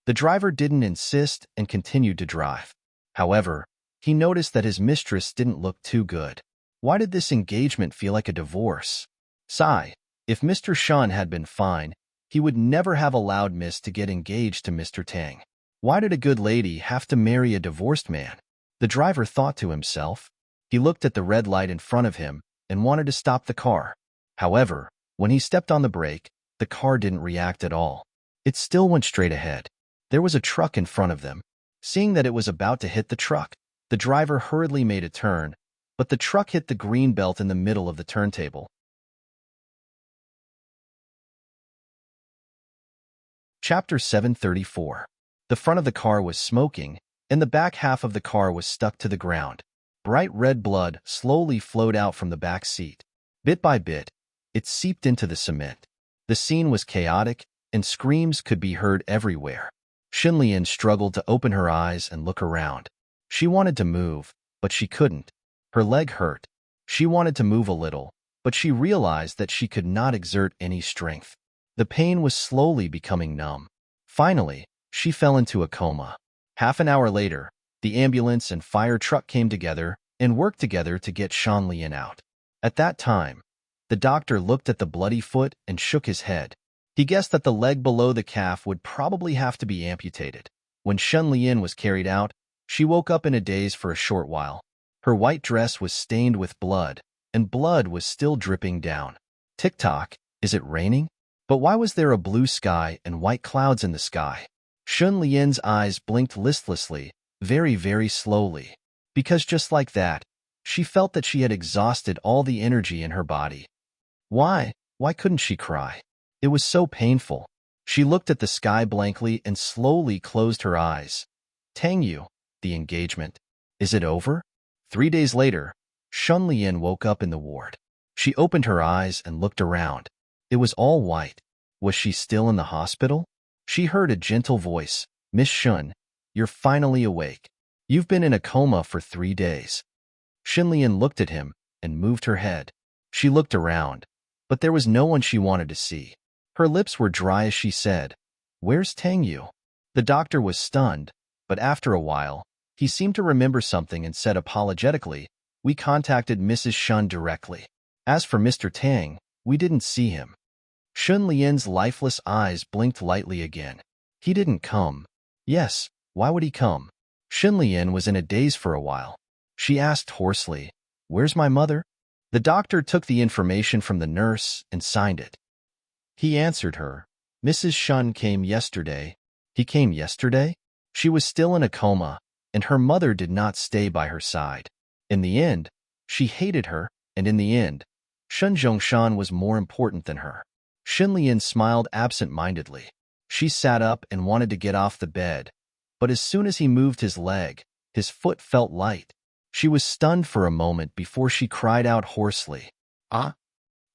The driver didn't insist and continued to drive. However, he noticed that his mistress didn't look too good. Why did this engagement feel like a divorce? Sigh, if Mr. Shen had been fine, he would never have allowed Miss to get engaged to Mr. Tang. Why did a good lady have to marry a divorced man? The driver thought to himself. He looked at the red light in front of him and wanted to stop the car. However, when he stepped on the brake, the car didn't react at all. It still went straight ahead. There was a truck in front of them. Seeing that it was about to hit the truck, the driver hurriedly made a turn, but the truck hit the green belt in the middle of the turntable. Chapter 734. The front of the car was smoking, and the back half of the car was stuck to the ground. Bright red blood slowly flowed out from the back seat. Bit by bit, it seeped into the cement. The scene was chaotic, and screams could be heard everywhere. Shen Lian struggled to open her eyes and look around. She wanted to move, but she couldn't. Her leg hurt. She wanted to move a little, but she realized that she could not exert any strength. The pain was slowly becoming numb. Finally, she fell into a coma. Half an hour later, the ambulance and fire truck came together and worked together to get Shan Lian out. At that time, the doctor looked at the bloody foot and shook his head. He guessed that the leg below the calf would probably have to be amputated. When Shan Lian was carried out, she woke up in a daze for a short while. Her white dress was stained with blood, and blood was still dripping down. Tick-tock, is it raining? But why was there a blue sky and white clouds in the sky? Shan Lian's eyes blinked listlessly, very, very slowly. Because just like that, she felt that she had exhausted all the energy in her body. Why couldn't she cry? It was so painful. She looked at the sky blankly and slowly closed her eyes. Tang Yu, the engagement. Is it over? 3 days later, Shan Lian woke up in the ward. She opened her eyes and looked around. It was all white. Was she still in the hospital? She heard a gentle voice. Miss Shun, you're finally awake. You've been in a coma for 3 days. Shan Lian looked at him and moved her head. She looked around, but there was no one she wanted to see. Her lips were dry as she said, "Where's Tang Yu?" The doctor was stunned, but after a while, he seemed to remember something and said apologetically, "We contacted Mrs. Shun directly. As for Mr. Tang, we didn't see him." Shan Lian's lifeless eyes blinked lightly again. He didn't come. Yes, why would he come? Shan Lian was in a daze for a while. She asked hoarsely, "Where's my mother?" The doctor took the information from the nurse and signed it. He answered her, "Mrs. Shun came yesterday." He came yesterday? She was still in a coma, and her mother did not stay by her side. In the end, she hated her, and in the end, Shun Zhongshan was more important than her. Shan Lian smiled absent-mindedly. She sat up and wanted to get off the bed, but as soon as he moved his leg, his foot felt light. She was stunned for a moment before she cried out hoarsely, "Ah!"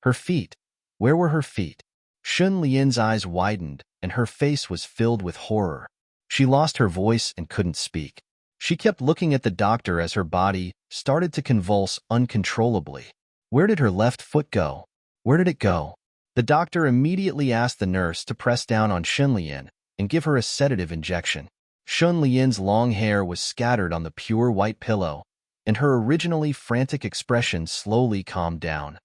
Her feet. Where were her feet? Shan Lian's eyes widened, and her face was filled with horror. She lost her voice and couldn't speak. She kept looking at the doctor as her body started to convulse uncontrollably. Where did her left foot go? Where did it go? The doctor immediately asked the nurse to press down on Shan Lian and give her a sedative injection. Shan Lian's long hair was scattered on the pure white pillow, and her originally frantic expression slowly calmed down.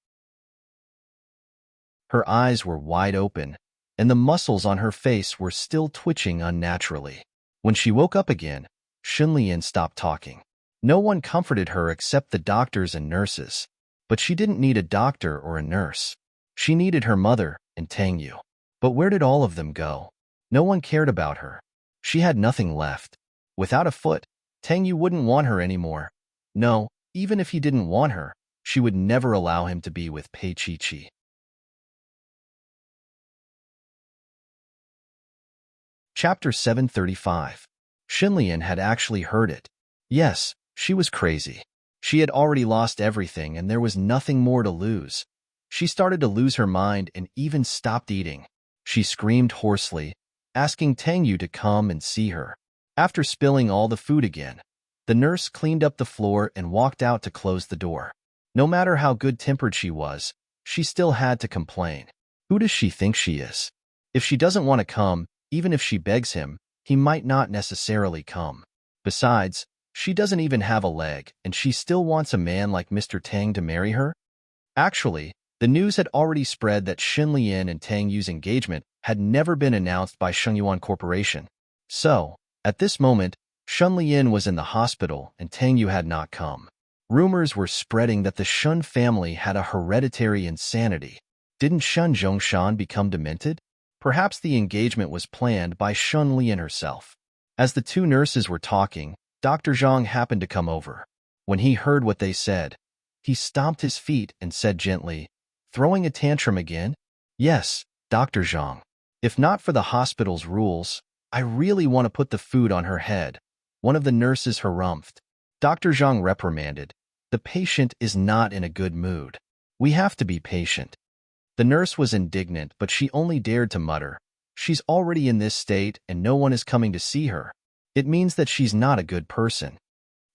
Her eyes were wide open, and the muscles on her face were still twitching unnaturally. When she woke up again, Shan Lian stopped talking. No one comforted her except the doctors and nurses. But she didn't need a doctor or a nurse. She needed her mother and Tang Yu. But where did all of them go? No one cared about her. She had nothing left. Without a foot, Tang Yu wouldn't want her anymore. No, even if he didn't want her, she would never allow him to be with Pei Chi-Chi. Chapter 735. Shan Lian had actually heard it. Yes, she was crazy. She had already lost everything and there was nothing more to lose. She started to lose her mind and even stopped eating. She screamed hoarsely, asking Tang Yu to come and see her. After spilling all the food again, the nurse cleaned up the floor and walked out to close the door. No matter how good-tempered she was, she still had to complain. Who does she think she is? If she doesn't want to come, even if she begs him, he might not necessarily come. Besides, she doesn't even have a leg, and she still wants a man like Mr. Tang to marry her? Actually, the news had already spread that Shan Lian and Tang Yu's engagement had never been announced by Shengyuan Corporation. So, at this moment, Shan Lian was in the hospital and Tang Yu had not come. Rumors were spreading that the Shun family had a hereditary insanity. Didn't Shun Zhongshan become demented? Perhaps the engagement was planned by Shan Lian herself. As the two nurses were talking, Dr. Zhang happened to come over. When he heard what they said, he stomped his feet and said gently, "Throwing a tantrum again?" "Yes, Dr. Zhang. If not for the hospital's rules, I really want to put the food on her head," one of the nurses harumphed. Dr. Zhang reprimanded, "The patient is not in a good mood. We have to be patient." The nurse was indignant, but she only dared to mutter, "She's already in this state and no one is coming to see her. It means that she's not a good person."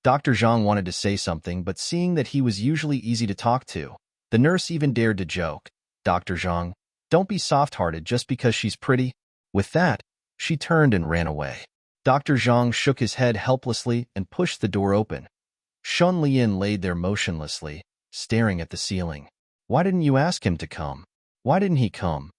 Dr. Zhang wanted to say something, but seeing that he was usually easy to talk to, The nurse even dared to joke, "Dr. Zhang, don't be soft-hearted just because she's pretty." With that, she turned and ran away. Dr. Zhang shook his head helplessly and pushed the door open. Shun Lian laid there motionlessly, staring at the ceiling. "Why didn't you ask him to come? Why didn't he come?"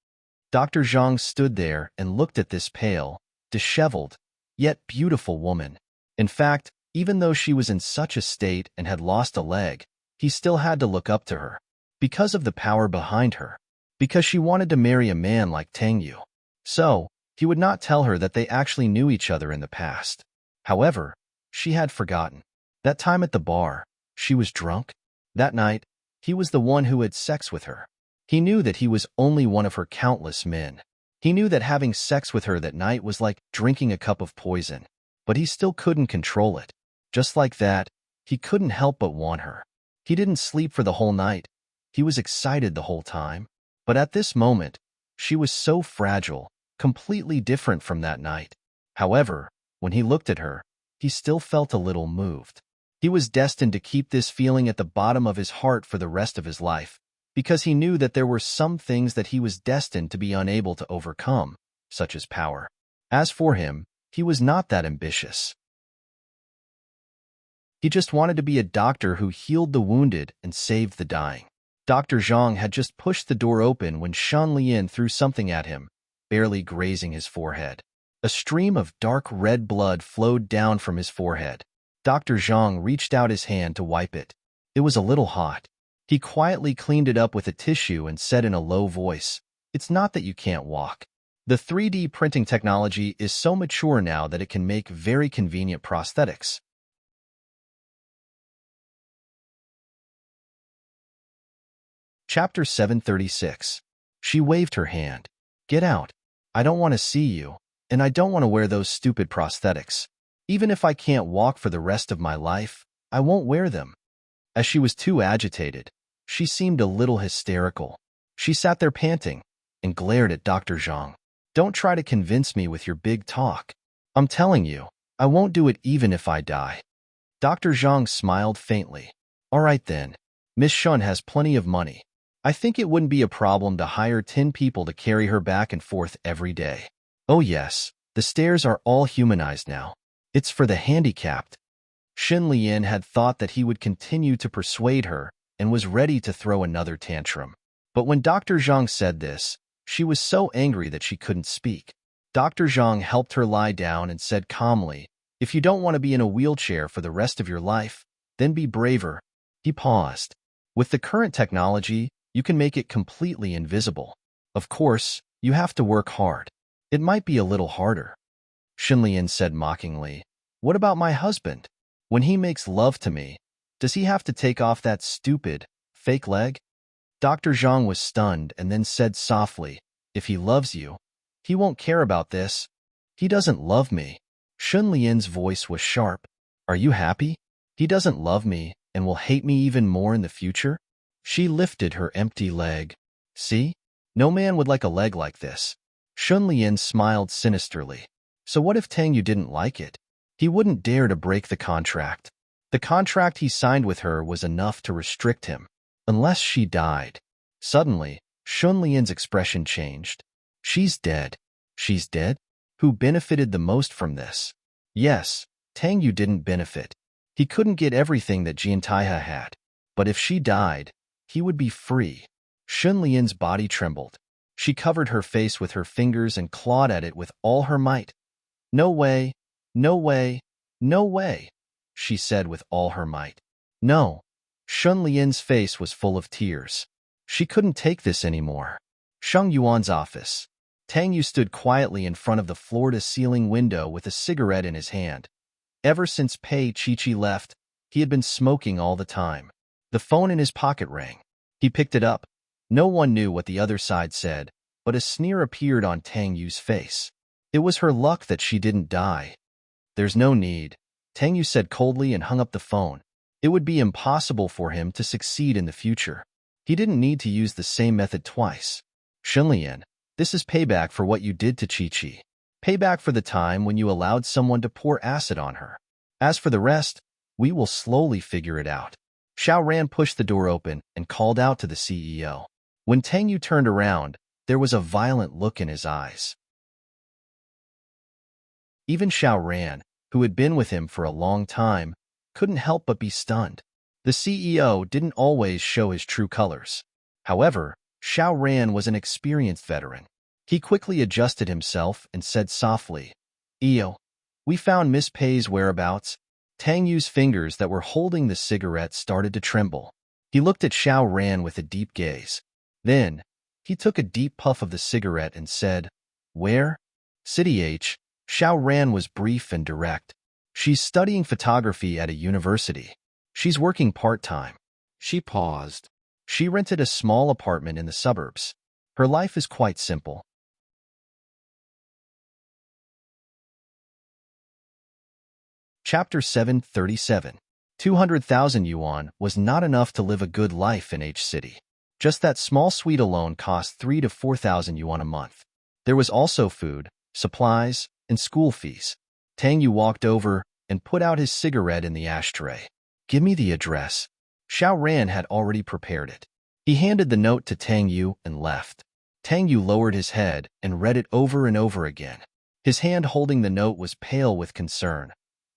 Dr. Zhang stood there and looked at this pale, disheveled, yet beautiful woman. In fact, even though she was in such a state and had lost a leg, he still had to look up to her. Because of the power behind her. Because she wanted to marry a man like Tang Yu. So, he would not tell her that they actually knew each other in the past. However, she had forgotten. That time at the bar, she was drunk. That night, he was the one who had sex with her. He knew that he was only one of her countless men. He knew that having sex with her that night was like drinking a cup of poison. But he still couldn't control it. Just like that, he couldn't help but want her. He didn't sleep for the whole night. He was excited the whole time. But at this moment, she was so fragile, completely different from that night. However, when he looked at her, he still felt a little moved. He was destined to keep this feeling at the bottom of his heart for the rest of his life, because he knew that there were some things that he was destined to be unable to overcome, such as power. As for him, he was not that ambitious. He just wanted to be a doctor who healed the wounded and saved the dying. Dr. Zhang had just pushed the door open when Shan Lian threw something at him, barely grazing his forehead. A stream of dark red blood flowed down from his forehead. Dr. Zhang reached out his hand to wipe it. It was a little hot. He quietly cleaned it up with a tissue and said in a low voice, "It's not that you can't walk. The 3D printing technology is so mature now that it can make very convenient prosthetics." Chapter 736. She waved her hand. "Get out. I don't want to see you, and I don't want to wear those stupid prosthetics. Even if I can't walk for the rest of my life, I won't wear them." As she was too agitated, she seemed a little hysterical. She sat there panting and glared at Dr. Zhang. "Don't try to convince me with your big talk. I'm telling you, I won't do it even if I die." Dr. Zhang smiled faintly. "All right then. Miss Shun has plenty of money. I think it wouldn't be a problem to hire 10 people to carry her back and forth every day. Oh yes, the stairs are all humanized now. It's for the handicapped." Xin Lian had thought that he would continue to persuade her and was ready to throw another tantrum. But when Dr. Zhang said this, she was so angry that she couldn't speak. Dr. Zhang helped her lie down and said calmly, "If you don't want to be in a wheelchair for the rest of your life, then be braver." He paused. "With the current technology, you can make it completely invisible. Of course, you have to work hard. It might be a little harder." Shinlian said mockingly, "What about my husband? When he makes love to me, does he have to take off that stupid, fake leg?" Dr. Zhang was stunned and then said softly, "If he loves you, he won't care about this. He doesn't love me." Shunlian's voice was sharp. "Are you happy? He doesn't love me and will hate me even more in the future?" She lifted her empty leg. "See? No man would like a leg like this." Shunlian smiled sinisterly. "So what if Tang Yu didn't like it? He wouldn't dare to break the contract. The contract he signed with her was enough to restrict him, unless she died." Suddenly, Shunlian's expression changed. "She's dead." "She's dead? Who benefited the most from this?" "Yes, Tang Yu didn't benefit. He couldn't get everything that Jiantaiha had. But if she died, he would be free." Shunlian's body trembled. She covered her face with her fingers and clawed at it with all her might. "No way, no way, no way," she said with all her might. "No." Shunlian's face was full of tears. She couldn't take this anymore. Sheng Yuan's office. Tang Yu stood quietly in front of the floor-to-ceiling window with a cigarette in his hand. Ever since Pei Chichi left, he had been smoking all the time. The phone in his pocket rang. He picked it up. No one knew what the other side said, but a sneer appeared on Tang Yu's face. It was her luck that she didn't die. "There's no need," Tang Yu said coldly and hung up the phone. It would be impossible for him to succeed in the future. He didn't need to use the same method twice. "Shenlian, this is payback for what you did to Chi-Chi. Payback for the time when you allowed someone to pour acid on her. As for the rest, we will slowly figure it out." Xiao Ran pushed the door open and called out to the CEO. When Tang Yu turned around, there was a violent look in his eyes. Even Xiao Ran, who had been with him for a long time, couldn't help but be stunned. The CEO didn't always show his true colors. However, Xiao Ran was an experienced veteran. He quickly adjusted himself and said softly, "EO, we found Miss Pei's whereabouts." Tang Yu's fingers that were holding the cigarette started to tremble. He looked at Xiao Ran with a deep gaze. Then, he took a deep puff of the cigarette and said, "Where?" "City H." Xiao Ran was brief and direct. "She's studying photography at a university. She's working part-time." She paused. She rented a small apartment in the suburbs. Her life is quite simple. Chapter 737. 200,000 yuan was not enough to live a good life in H City. Just that small suite alone cost 3 to 4,000 yuan a month. There was also food, supplies, and school fees. Tang Yu walked over and put out his cigarette in the ashtray. "Give me the address." Xiao Ran had already prepared it. He handed the note to Tang Yu and left. Tang Yu lowered his head and read it over and over again. His hand holding the note was pale with concern.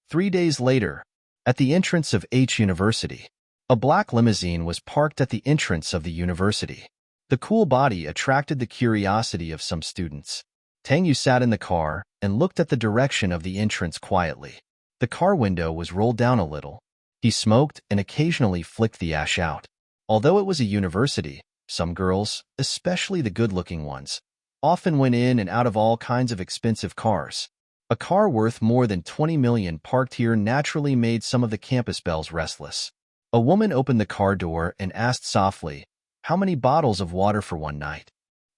3 days later, at the entrance of H University, a black limousine was parked at the entrance of the university. The cool body attracted the curiosity of some students. Tang Yu sat in the car and looked at the direction of the entrance quietly. The car window was rolled down a little. He smoked and occasionally flicked the ash out. Although it was a university, some girls, especially the good-looking ones, often went in and out of all kinds of expensive cars. A car worth more than 20 million parked here naturally made some of the campus belles restless. A woman opened the car door and asked softly, "How many bottles of water for one night?"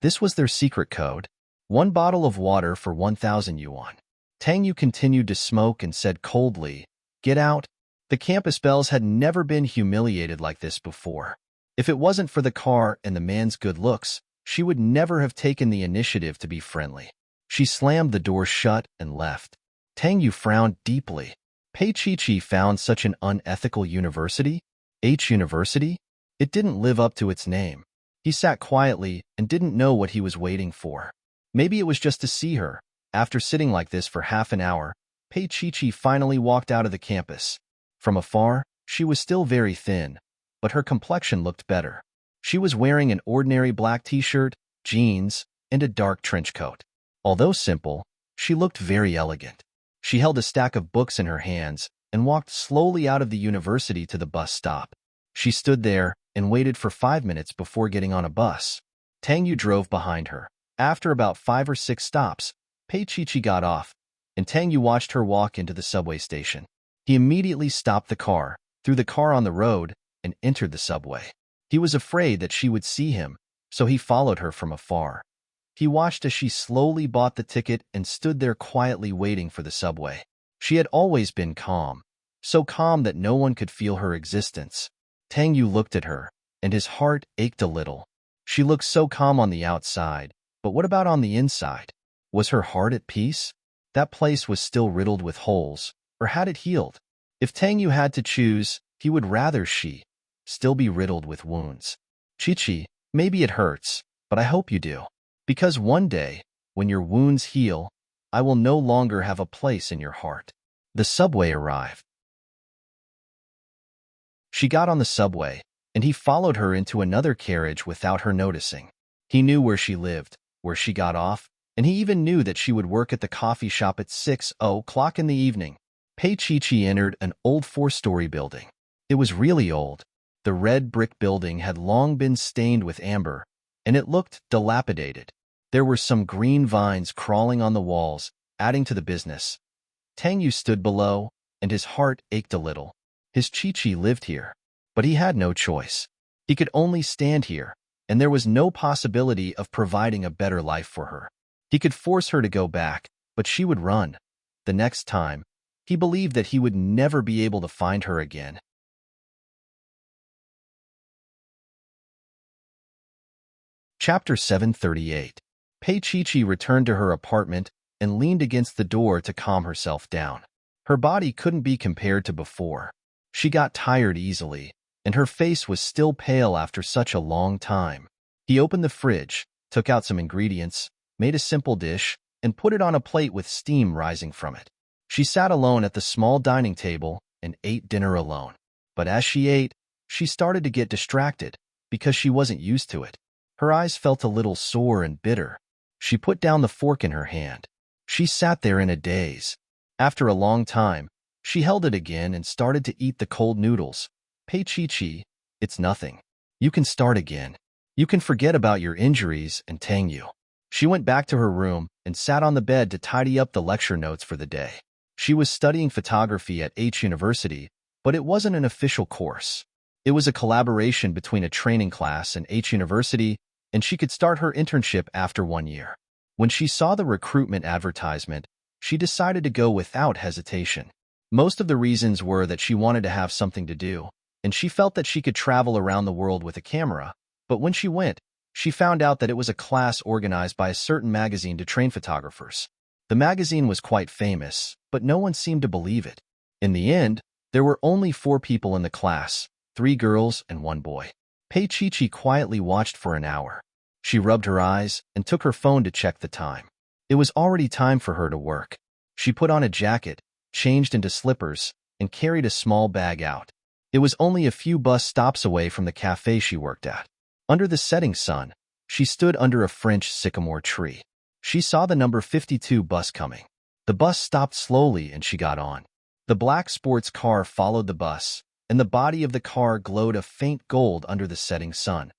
This was their secret code. 1 bottle of water for 1,000 yuan. Tang Yu continued to smoke and said coldly, "Get out." The campus belles had never been humiliated like this before. If it wasn't for the car and the man's good looks, she would never have taken the initiative to be friendly. She slammed the door shut and left. Tang Yu frowned deeply. Pei Chi found such an unethical university? H University? It didn't live up to its name. He sat quietly and didn't know what he was waiting for. Maybe it was just to see her. After sitting like this for half an hour, Pei Chi finally walked out of the campus. From afar, she was still very thin, but her complexion looked better. She was wearing an ordinary black t-shirt, jeans, and a dark trench coat. Although simple, she looked very elegant. She held a stack of books in her hands and walked slowly out of the university to the bus stop. She stood there and waited for 5 minutes before getting on a bus. Tang Yu drove behind her. After about 5 or 6 stops, Pei Chi got off, and Tang Yu watched her walk into the subway station. He immediately stopped the car, threw the car on the road, and entered the subway. He was afraid that she would see him, so he followed her from afar. He watched as she slowly bought the ticket and stood there quietly waiting for the subway. She had always been calm, so calm that no one could feel her existence. Tang Yu looked at her, and his heart ached a little. She looked so calm on the outside, but what about on the inside? Was her heart at peace? That place was still riddled with holes, or had it healed? If Tang Yu had to choose, he would rather she still be riddled with wounds. "Chi, maybe it hurts, but I hope you do. Because one day, when your wounds heal, I will no longer have a place in your heart." The subway arrived. She got on the subway, and he followed her into another carriage without her noticing. He knew where she lived, where she got off, and he even knew that she would work at the coffee shop at 6:00 in the evening. Pei Chi entered an old 4-story building. It was really old. The red brick building had long been stained with amber, and it looked dilapidated. There were some green vines crawling on the walls, adding to the business. Tang Yu stood below, and his heart ached a little. His Chi lived here, but he had no choice. He could only stand here, and there was no possibility of providing a better life for her. He could force her to go back, but she would run. The next time, he believed that he would never be able to find her again. Chapter 738. Pei Chi returned to her apartment and leaned against the door to calm herself down. Her body couldn't be compared to before. She got tired easily, and her face was still pale after such a long time. He opened the fridge, took out some ingredients, made a simple dish, and put it on a plate with steam rising from it. She sat alone at the small dining table and ate dinner alone. But as she ate, she started to get distracted because she wasn't used to it. Her eyes felt a little sore and bitter. She put down the fork in her hand. She sat there in a daze. After a long time, she held it again and started to eat the cold noodles. "Pei Chi, it's nothing. You can start again. You can forget about your injuries and Tang Yu." She went back to her room and sat on the bed to tidy up the lecture notes for the day. She was studying photography at H University, but it wasn't an official course. It was a collaboration between a training class and H University, and she could start her internship after 1 year. When she saw the recruitment advertisement, she decided to go without hesitation. Most of the reasons were that she wanted to have something to do, and she felt that she could travel around the world with a camera. But when she went, she found out that it was a class organized by a certain magazine to train photographers. The magazine was quite famous, but no one seemed to believe it. In the end, there were only 4 people in the class, 3 girls and 1 boy. Pei Chi quietly watched for an hour. She rubbed her eyes and took her phone to check the time. It was already time for her to work. She put on a jacket, changed into slippers, and carried a small bag out. It was only a few bus stops away from the cafe she worked at. Under the setting sun, she stood under a French sycamore tree. She saw the number 52 bus coming. The bus stopped slowly and she got on. The black sports car followed the bus, and the body of the car glowed a faint gold under the setting sun.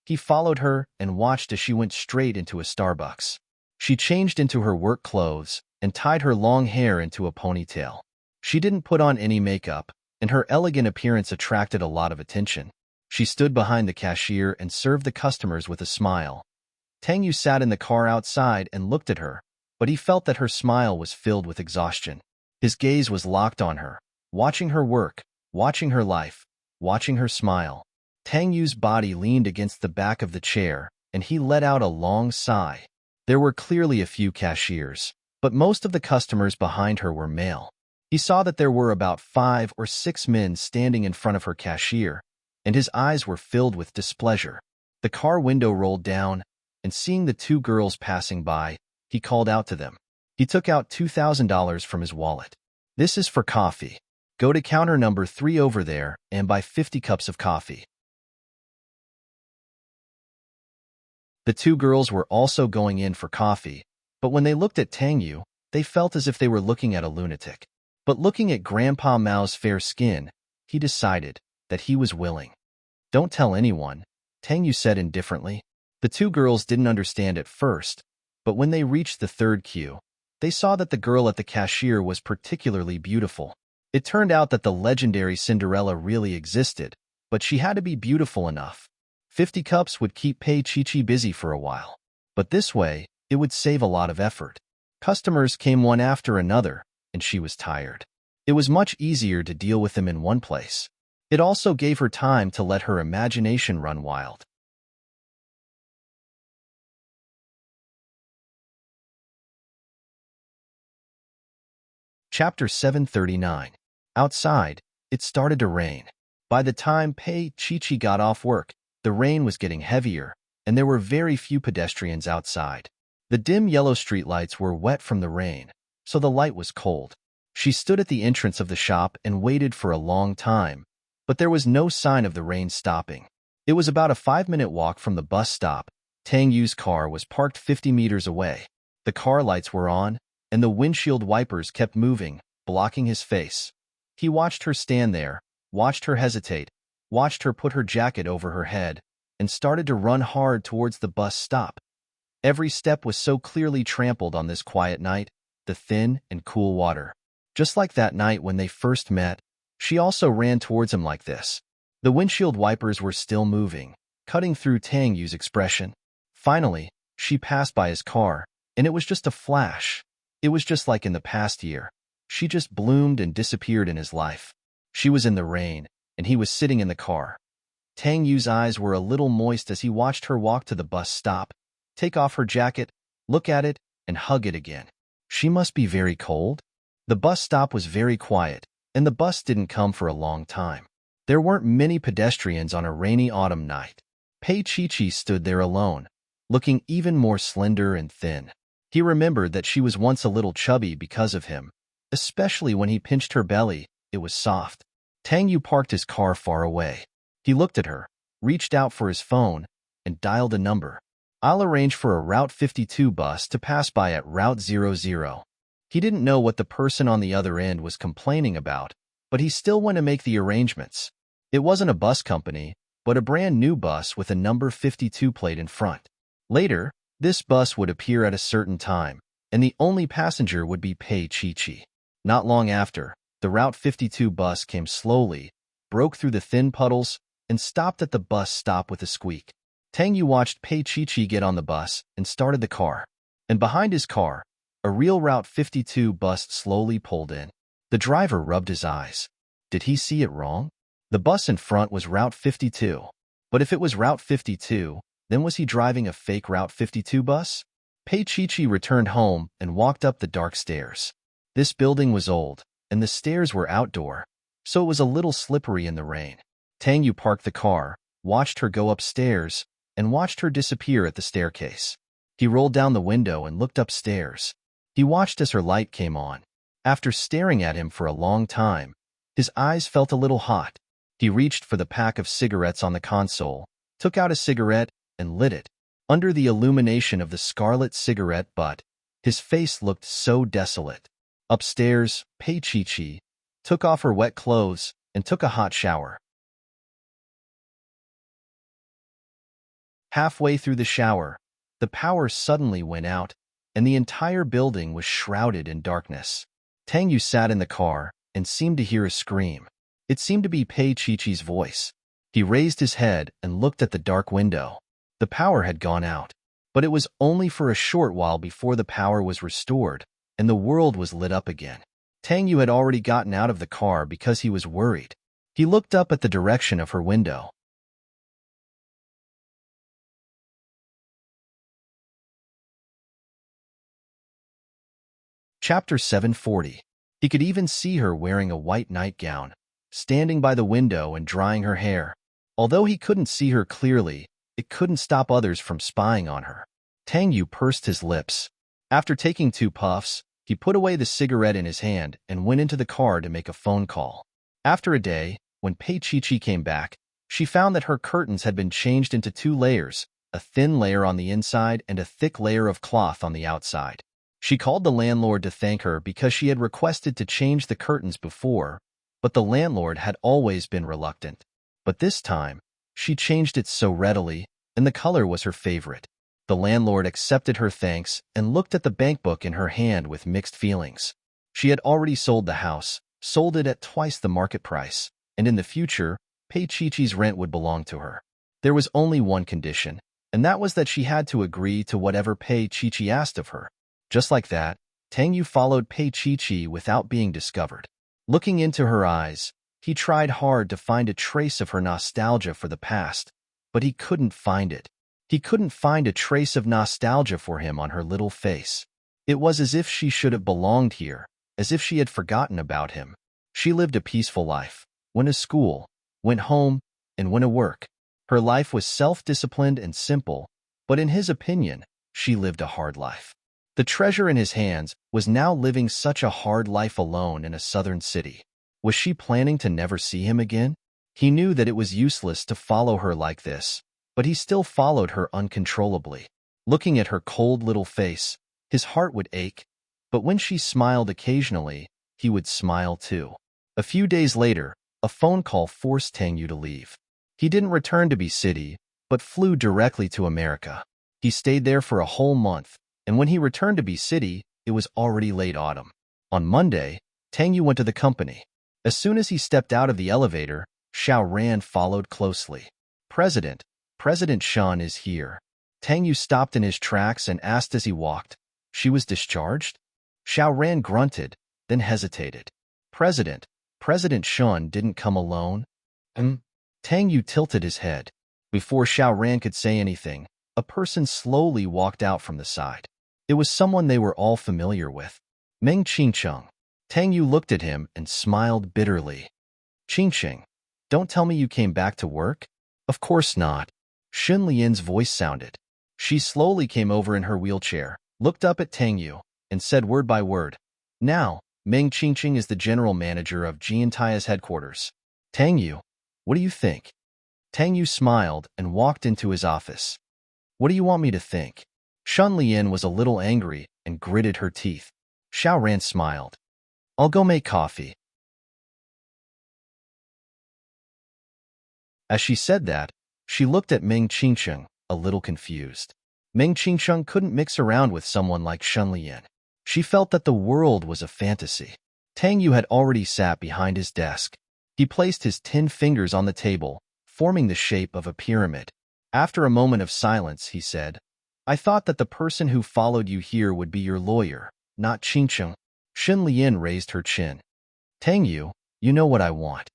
He followed her and watched as she went straight into a Starbucks. She changed into her work clothes and tied her long hair into a ponytail. She didn't put on any makeup, and her elegant appearance attracted a lot of attention. She stood behind the cashier and served the customers with a smile. Tang Yu sat in the car outside and looked at her, but he felt that her smile was filled with exhaustion. His gaze was locked on her, watching her work, watching her life, watching her smile. Tang Yu's body leaned against the back of the chair, and he let out a long sigh. There were clearly a few cashiers, but most of the customers behind her were male. He saw that there were about 5 or 6 men standing in front of her cashier, and his eyes were filled with displeasure. The car window rolled down, and seeing the 2 girls passing by, he called out to them. He took out $2,000 from his wallet. "This is for coffee. Go to counter number 3 over there and buy 50 cups of coffee." The 2 girls were also going in for coffee, but when they looked at Tang Yu, they felt as if they were looking at a lunatic. But looking at Grandpa Mao's fair skin, he decided that he was willing. "Don't tell anyone," Tang Yu said indifferently. The 2 girls didn't understand at first, but when they reached the 3rd queue, they saw that the girl at the cashier was particularly beautiful. It turned out that the legendary Cinderella really existed, but she had to be beautiful enough. 50 cups would keep Pei Chi busy for a while. But this way, it would save a lot of effort. Customers came one after another, and she was tired. It was much easier to deal with them in one place. It also gave her time to let her imagination run wild. Chapter 739. Outside, it started to rain. By the time Pei Chi got off work, the rain was getting heavier, and there were very few pedestrians outside. The dim yellow streetlights were wet from the rain, so the light was cold. She stood at the entrance of the shop and waited for a long time, but there was no sign of the rain stopping. It was about a 5-minute walk from the bus stop. Tang Yu's car was parked 50 meters away. The car lights were on, and the windshield wipers kept moving, blocking his face. He watched her stand there, watched her hesitate, watched her put her jacket over her head, and started to run hard towards the bus stop. Every step was so clearly trampled on this quiet night, the thin and cool water. Just like that night when they first met, she also ran towards him like this. The windshield wipers were still moving, cutting through Tang Yu's expression. Finally, she passed by his car, and it was just a flash. It was just like in the past year. She just bloomed and disappeared in his life. She was in the rain, and he was sitting in the car. Tang Yu's eyes were a little moist as he watched her walk to the bus stop, take off her jacket, look at it, and hug it again. She must be very cold? The bus stop was very quiet, and the bus didn't come for a long time. There weren't many pedestrians on a rainy autumn night. Pei Chi stood there alone, looking even more slender and thin. He remembered that she was once a little chubby because of him, especially when he pinched her belly. It was soft. Tang Yu parked his car far away. He looked at her, reached out for his phone, and dialed a number. "I'll arrange for a Route 52 bus to pass by at Route 00. He didn't know what the person on the other end was complaining about, but he still went to make the arrangements. It wasn't a bus company, but a brand new bus with a number 52 plate in front. Later, this bus would appear at a certain time, and the only passenger would be Pei Chi. Not long after, the Route 52 bus came slowly, broke through the thin puddles, and stopped at the bus stop with a squeak. Tang Yu watched Pei Chi get on the bus and started the car. And behind his car, a real Route 52 bus slowly pulled in. The driver rubbed his eyes. Did he see it wrong? The bus in front was Route 52. But if it was Route 52, then was he driving a fake Route 52 bus? Pei Chi returned home and walked up the dark stairs. This building was old, and the stairs were outdoor, so it was a little slippery in the rain. Tang Yu parked the car, watched her go upstairs, and watched her disappear at the staircase. He rolled down the window and looked upstairs. He watched as her light came on. After staring at him for a long time, his eyes felt a little hot. He reached for the pack of cigarettes on the console, took out a cigarette, and lit it. Under the illumination of the scarlet cigarette butt, his face looked so desolate. Upstairs, Pei Chi took off her wet clothes and took a hot shower. Halfway through the shower, the power suddenly went out, and the entire building was shrouded in darkness. Tang Yu sat in the car and seemed to hear a scream. It seemed to be Pei Chi's voice. He raised his head and looked at the dark window. The power had gone out, but it was only for a short while before the power was restored, and the world was lit up again. Tang Yu had already gotten out of the car because he was worried. He looked up at the direction of her window. Chapter 740. He could even see her wearing a white nightgown, standing by the window and drying her hair. Although he couldn't see her clearly, it couldn't stop others from spying on her. Tang Yu pursed his lips. After taking 2 puffs, he put away the cigarette in his hand and went into the car to make a phone call. After a day, when Pei Chi came back, she found that her curtains had been changed into 2 layers, a thin layer on the inside and a thick layer of cloth on the outside. She called the landlord to thank her because she had requested to change the curtains before, but the landlord had always been reluctant. But this time, she changed it so readily, and the color was her favorite. The landlord accepted her thanks and looked at the bank book in her hand with mixed feelings. She had already sold the house, sold it at twice the market price, and in the future, Pei Chi's rent would belong to her. There was only one condition, and that was that she had to agree to whatever Pei Chi asked of her. Just like that, Tang Yu followed Pei Chi without being discovered. Looking into her eyes, he tried hard to find a trace of her nostalgia for the past, but he couldn't find it. He couldn't find a trace of nostalgia for him on her little face. It was as if she should have belonged here, as if she had forgotten about him. She lived a peaceful life, went to school, went home, and went to work. Her life was self-disciplined and simple, but in his opinion, she lived a hard life. The treasure in his hands was now living such a hard life alone in a southern city. Was she planning to never see him again? He knew that it was useless to follow her like this, but he still followed her uncontrollably. Looking at her cold little face, his heart would ache, but when she smiled occasionally, he would smile too. A few days later, a phone call forced Tang Yu to leave. He didn't return to B City, but flew directly to America. He stayed there for a whole month, and when he returned to B City, it was already late autumn. On Monday, Tang Yu went to the company. As soon as he stepped out of the elevator, Xiao Ran followed closely. President Shan is here. Tang Yu stopped in his tracks and asked as he walked. She was discharged? Xiao Ran grunted, then hesitated. President Shan didn't come alone? Tang Yu tilted his head. Before Xiao Ran could say anything, a person slowly walked out from the side. It was someone they were all familiar with. Meng Qingcheng. Tang Yu looked at him and smiled bitterly. Qingcheng, Don't tell me you came back to work? Of course not. Xun Lian's voice sounded. She slowly came over in her wheelchair, looked up at Tang Yu, and said word by word, "Now, Meng Qingqing is the general manager of Jiantaya's headquarters. Tang Yu, what do you think?" Tang Yu smiled and walked into his office. "What do you want me to think?" Xun Lian was a little angry and gritted her teeth. Xiao Ran smiled. "I'll go make coffee." As she said that, she looked at Meng Qingqing, a little confused. Meng Qingqing couldn't mix around with someone like Xun Lian. She felt that the world was a fantasy. Tang Yu had already sat behind his desk. He placed his 10 fingers on the table, forming the shape of a pyramid. After a moment of silence, he said, "I thought that the person who followed you here would be your lawyer, not Qingqing." Xun Lian raised her chin. "Tang Yu, you know what I want."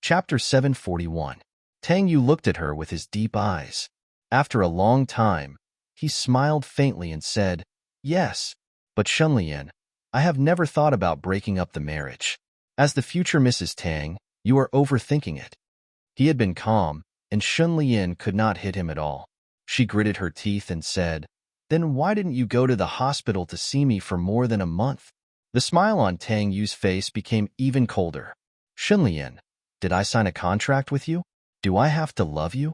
Chapter 741. Tang Yu looked at her with his deep eyes. After a long time, he smiled faintly and said, "Yes, but Xun Lian, I have never thought about breaking up the marriage. As the future Mrs. Tang, you are overthinking it." He had been calm, and Xun Lian could not hit him at all. She gritted her teeth and said, "Then why didn't you go to the hospital to see me for more than a month?" The smile on Tang Yu's face became even colder. "Xun Lian, did I sign a contract with you? Do I have to love you?"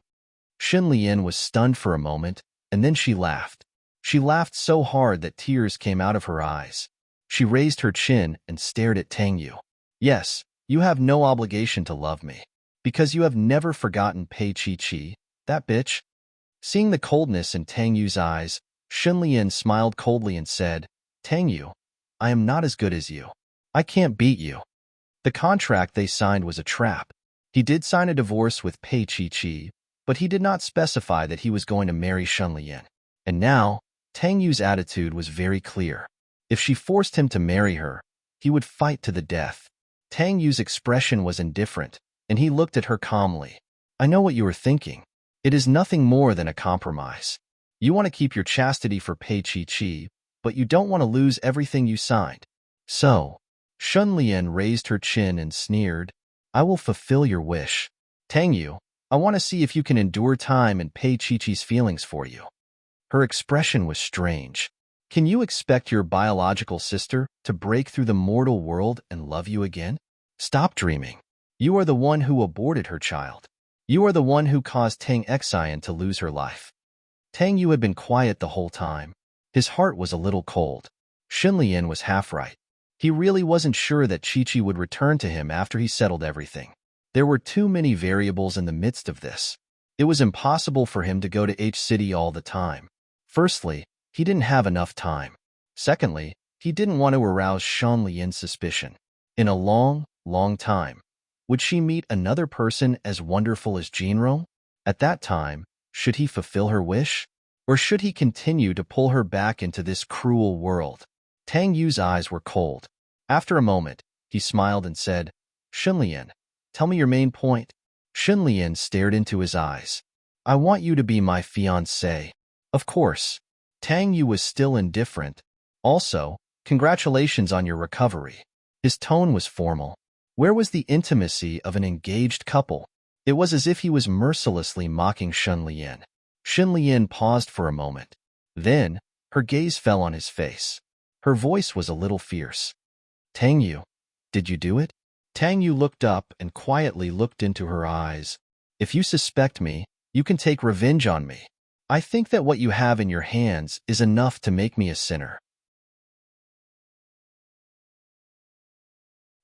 Xun Lian was stunned for a moment, and then she laughed. She laughed so hard that tears came out of her eyes. She raised her chin and stared at Tang Yu. "Yes, you have no obligation to love me, because you have never forgotten Pei Chi, that bitch." Seeing the coldness in Tang Yu's eyes, Xun Lian smiled coldly and said, "Tang Yu, I am not as good as you. I can't beat you." The contract they signed was a trap. He did sign a divorce with Pei Chi, but he did not specify that he was going to marry Xun Lian. And now, Tang Yu's attitude was very clear. If she forced him to marry her, he would fight to the death. Tang Yu's expression was indifferent, and he looked at her calmly. "I know what you are thinking. It is nothing more than a compromise. You want to keep your chastity for Pei Chi, but you don't want to lose everything you signed. So," Xun Lian raised her chin and sneered, "I will fulfill your wish. Tang Yu, I want to see if you can endure time and Pei Chi's feelings for you." Her expression was strange. "Can you expect your biological sister to break through the mortal world and love you again? Stop dreaming. You are the one who aborted her child. You are the one who caused Tang Xian to lose her life." Tang Yu had been quiet the whole time. His heart was a little cold. Xun Lian was half right. He really wasn't sure that Chi would return to him after he settled everything. There were too many variables in the midst of this. It was impossible for him to go to H City all the time. Firstly, he didn't have enough time. Secondly, he didn't want to arouse Xun Lian's suspicion. In a long, long time, would she meet another person as wonderful as Jinro? At that time, should he fulfill her wish? Or should he continue to pull her back into this cruel world? Tang Yu's eyes were cold. After a moment, he smiled and said, "Xun Lian, tell me your main point." Xun Lian stared into his eyes. "I want you to be my fiancé." Of course. Tang Yu was still indifferent. "Also, congratulations on your recovery." His tone was formal. Where was the intimacy of an engaged couple? It was as if he was mercilessly mocking Xun Lian. Xun Lian paused for a moment. Then, her gaze fell on his face. Her voice was a little fierce. "Tang Yu, did you do it?" Tang Yu looked up and quietly looked into her eyes. "If you suspect me, you can take revenge on me. I think that what you have in your hands is enough to make me a sinner."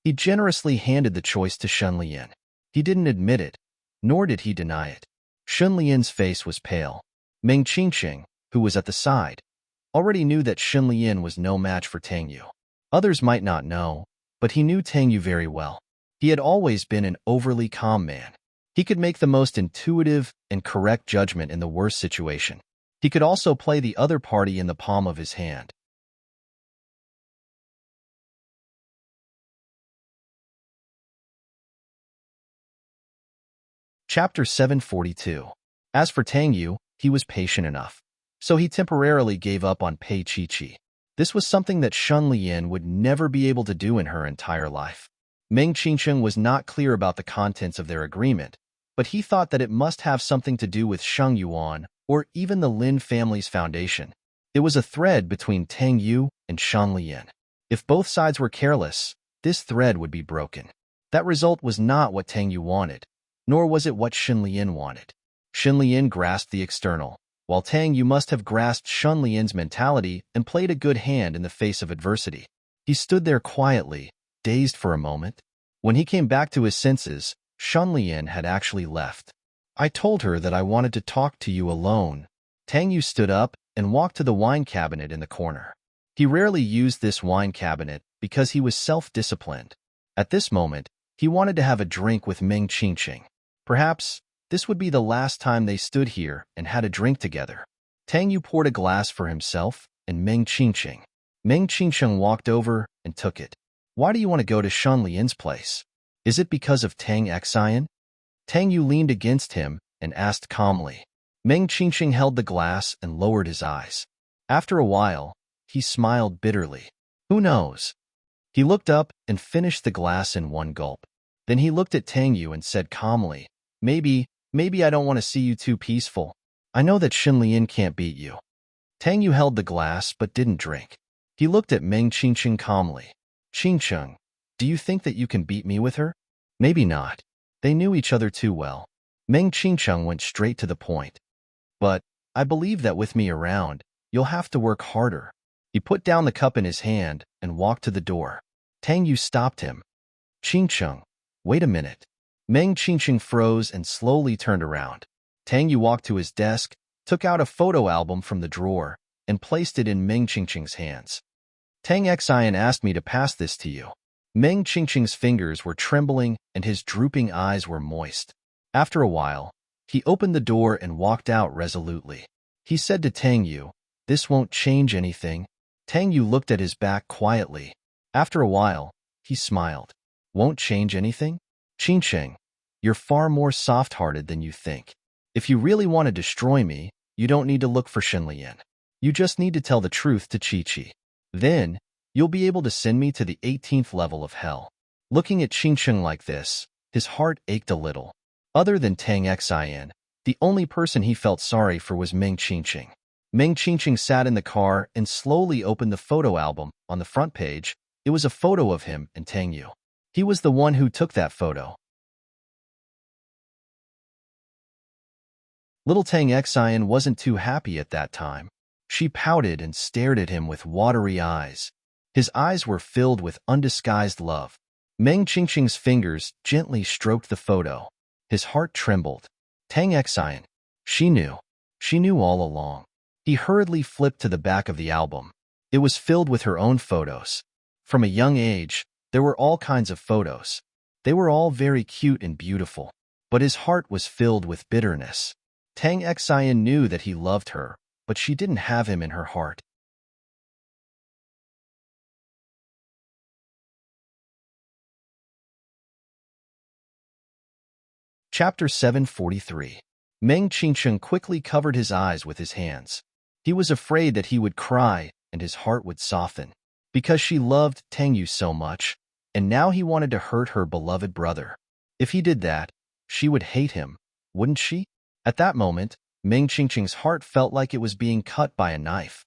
He generously handed the choice to Xun Lian. He didn't admit it, nor did he deny it. Xun Lian's face was pale. Meng Qingqing, who was at the side, already knew that Xun Lian was no match for Tang Yu. Others might not know, but he knew Tang Yu very well. He had always been an overly calm man. He could make the most intuitive and correct judgment in the worst situation. He could also play the other party in the palm of his hand. Chapter 742. As for Tang Yu, he was patient enough. so he temporarily gave up on Pei Chi. This was something that Shun Lian would never be able to do in her entire life. Meng Qingsheng was not clear about the contents of their agreement, but he thought that it must have something to do with Sheng Yuan or even the Lin family's foundation. It was a thread between Tang Yu and Shun Lian. If both sides were careless, this thread would be broken. That result was not what Tang Yu wanted, nor was it what Xin Lian wanted. Xin Lian grasped the external, while Tang Yu must have grasped Shun Lian's mentality and played a good hand in the face of adversity. He stood there quietly, dazed for a moment. When he came back to his senses, Shun Lian had actually left. I told her that I wanted to talk to you alone. Tang Yu stood up and walked to the wine cabinet in the corner. He rarely used this wine cabinet because he was self-disciplined. At this moment, he wanted to have a drink with Meng Qingsheng. Perhaps this would be the last time they stood here and had a drink together. Tang Yu poured a glass for himself and Meng Qingsheng. Meng Qingsheng walked over and took it. Why do you want to go to Shun Lian's place? Is it because of Tang Xian? Tang Yu leaned against him and asked calmly. Meng Qingsheng held the glass and lowered his eyes. After a while, he smiled bitterly. Who knows? He looked up and finished the glass in one gulp. Then he looked at Tang Yu and said calmly, Maybe I don't want to see you too peaceful. I know that Xin Lian can't beat you. Tang Yu held the glass but didn't drink. He looked at Meng Qingsheng calmly. Qingsheng, do you think that you can beat me with her? Maybe not. They knew each other too well. Meng Qingsheng went straight to the point. But I believe that with me around, you'll have to work harder. He put down the cup in his hand and walked to the door. Tang Yu stopped him. Qingsheng, wait a minute. Meng Qingsheng froze and slowly turned around. Tang Yu walked to his desk, took out a photo album from the drawer, and placed it in Meng Qingsheng's hands. Tang Xian asked me to pass this to you. Meng Qingsheng's fingers were trembling and his drooping eyes were moist. After a while, he opened the door and walked out resolutely. He said to Tang Yu, This won't change anything. Tang Yu looked at his back quietly. After a while, he smiled. Won't change anything? Qingsheng, you're far more soft-hearted than you think. If you really want to destroy me, you don't need to look for Xin Lian. You just need to tell the truth to Qi. Then, you'll be able to send me to the 18th level of hell. Looking at Qingsheng like this, his heart ached a little. Other than Tang Xian, the only person he felt sorry for was Meng Qingsheng. Meng Qingsheng sat in the car and slowly opened the photo album. On the front page, it was a photo of him and Tang Yu. He was the one who took that photo. Little Tang Xian wasn't too happy at that time. She pouted and stared at him with watery eyes. His eyes were filled with undisguised love. Meng Qingsheng's fingers gently stroked the photo. His heart trembled. Tang Xian. She knew. She knew all along. He hurriedly flipped to the back of the album. It was filled with her own photos. From a young age, there were all kinds of photos. They were all very cute and beautiful. But his heart was filled with bitterness. Tang Xian knew that he loved her, but she didn't have him in her heart. Chapter 743. Meng Qingsheng quickly covered his eyes with his hands. He was afraid that he would cry and his heart would soften. Because she loved Tang Yu so much, and now he wanted to hurt her beloved brother. If he did that, she would hate him, wouldn't she? At that moment, Meng Qingsheng's heart felt like it was being cut by a knife.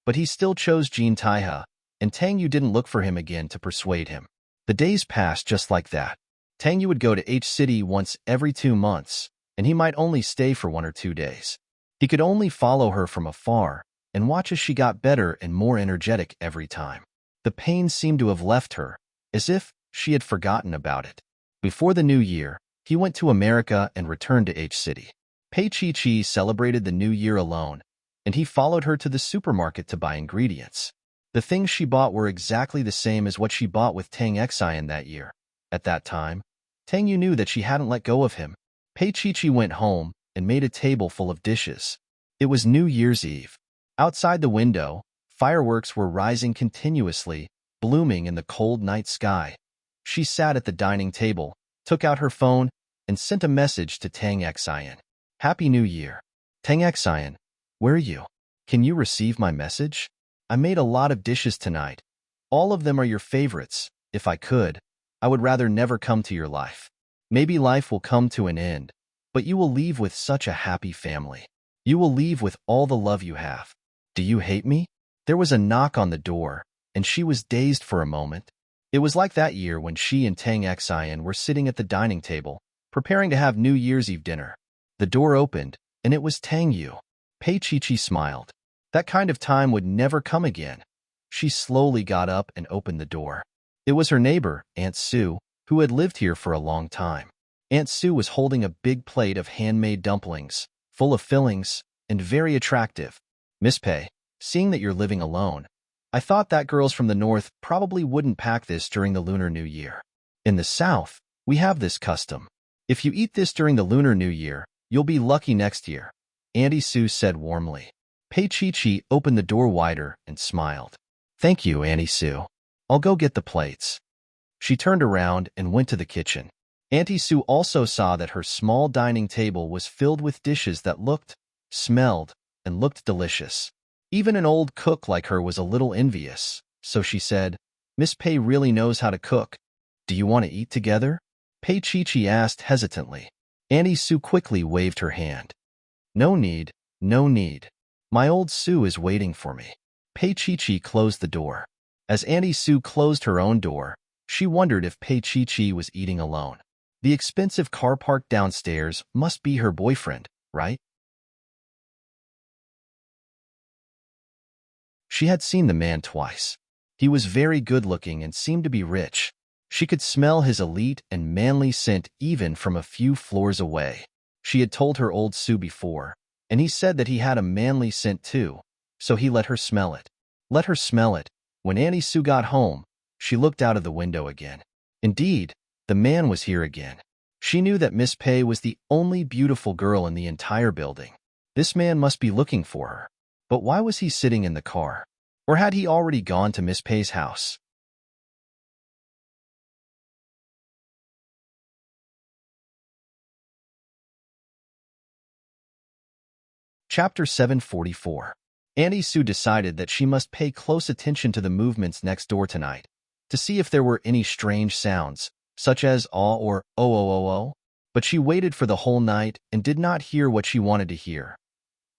But he still chose Jin Taihe, and Tang Yu didn't look for him again to persuade him. The days passed just like that. Tang Yu would go to H City once every 2 months, and he might only stay for 1 or 2 days. He could only follow her from afar and watch as she got better and more energetic every time. The pain seemed to have left her, as if she had forgotten about it. Before the new year, he went to America and returned to H City. Pei Chi celebrated the new year alone, and he followed her to the supermarket to buy ingredients. The things she bought were exactly the same as what she bought with Tang Xian that year. At that time, Tang Yu knew that she hadn't let go of him. Pei Chi went home and made a table full of dishes. It was New Year's Eve. Outside the window, fireworks were rising continuously, blooming in the cold night sky. She sat at the dining table, took out her phone, and sent a message to Tang Xian. Happy New Year. Tang Xian, where are you? Can you receive my message? I made a lot of dishes tonight. All of them are your favorites. If I could, I would rather never come to your life. Maybe life will come to an end, but you will leave with such a happy family. You will leave with all the love you have. Do you hate me? There was a knock on the door, and she was dazed for a moment. It was like that year when she and Tang Xian were sitting at the dining table, preparing to have New Year's Eve dinner. The door opened, and it was Tang Yu. Pei Chi smiled. That kind of time would never come again. She slowly got up and opened the door. It was her neighbor, Aunt Sue, who had lived here for a long time. Aunt Sue was holding a big plate of handmade dumplings, full of fillings, and very attractive. Miss Pei, seeing that you're living alone, I thought that girls from the north probably wouldn't pack this during the Lunar New Year. In the south, we have this custom. If you eat this during the Lunar New Year, you'll be lucky next year, Auntie Sue said warmly. Pei Chi opened the door wider and smiled. Thank you, Auntie Sue. I'll go get the plates. She turned around and went to the kitchen. Auntie Sue also saw that her small dining table was filled with dishes that looked, smelled, and looked delicious. Even an old cook like her was a little envious, so she said, Miss Pei really knows how to cook. Do you want to eat together? Pei Chi asked hesitantly. Auntie Sue quickly waved her hand. No need, no need. My old Sue is waiting for me. Pei Chi closed the door. As Auntie Sue closed her own door, she wondered if Pei Chi was eating alone. The expensive car parked downstairs must be her boyfriend, right? She had seen the man twice. He was very good-looking and seemed to be rich. She could smell his elite and manly scent even from a few floors away. She had told her old Sue before, and he said that he had a manly scent too, so he let her smell it. Let her smell it. When Auntie Sue got home, she looked out of the window again. Indeed, the man was here again. She knew that Miss Pei was the only beautiful girl in the entire building. This man must be looking for her. But why was he sitting in the car? Or had he already gone to Miss Pei's house? Chapter 744. Auntie Sue decided that she must pay close attention to the movements next door tonight, to see if there were any strange sounds, such as aw or oh. But she waited for the whole night and did not hear what she wanted to hear.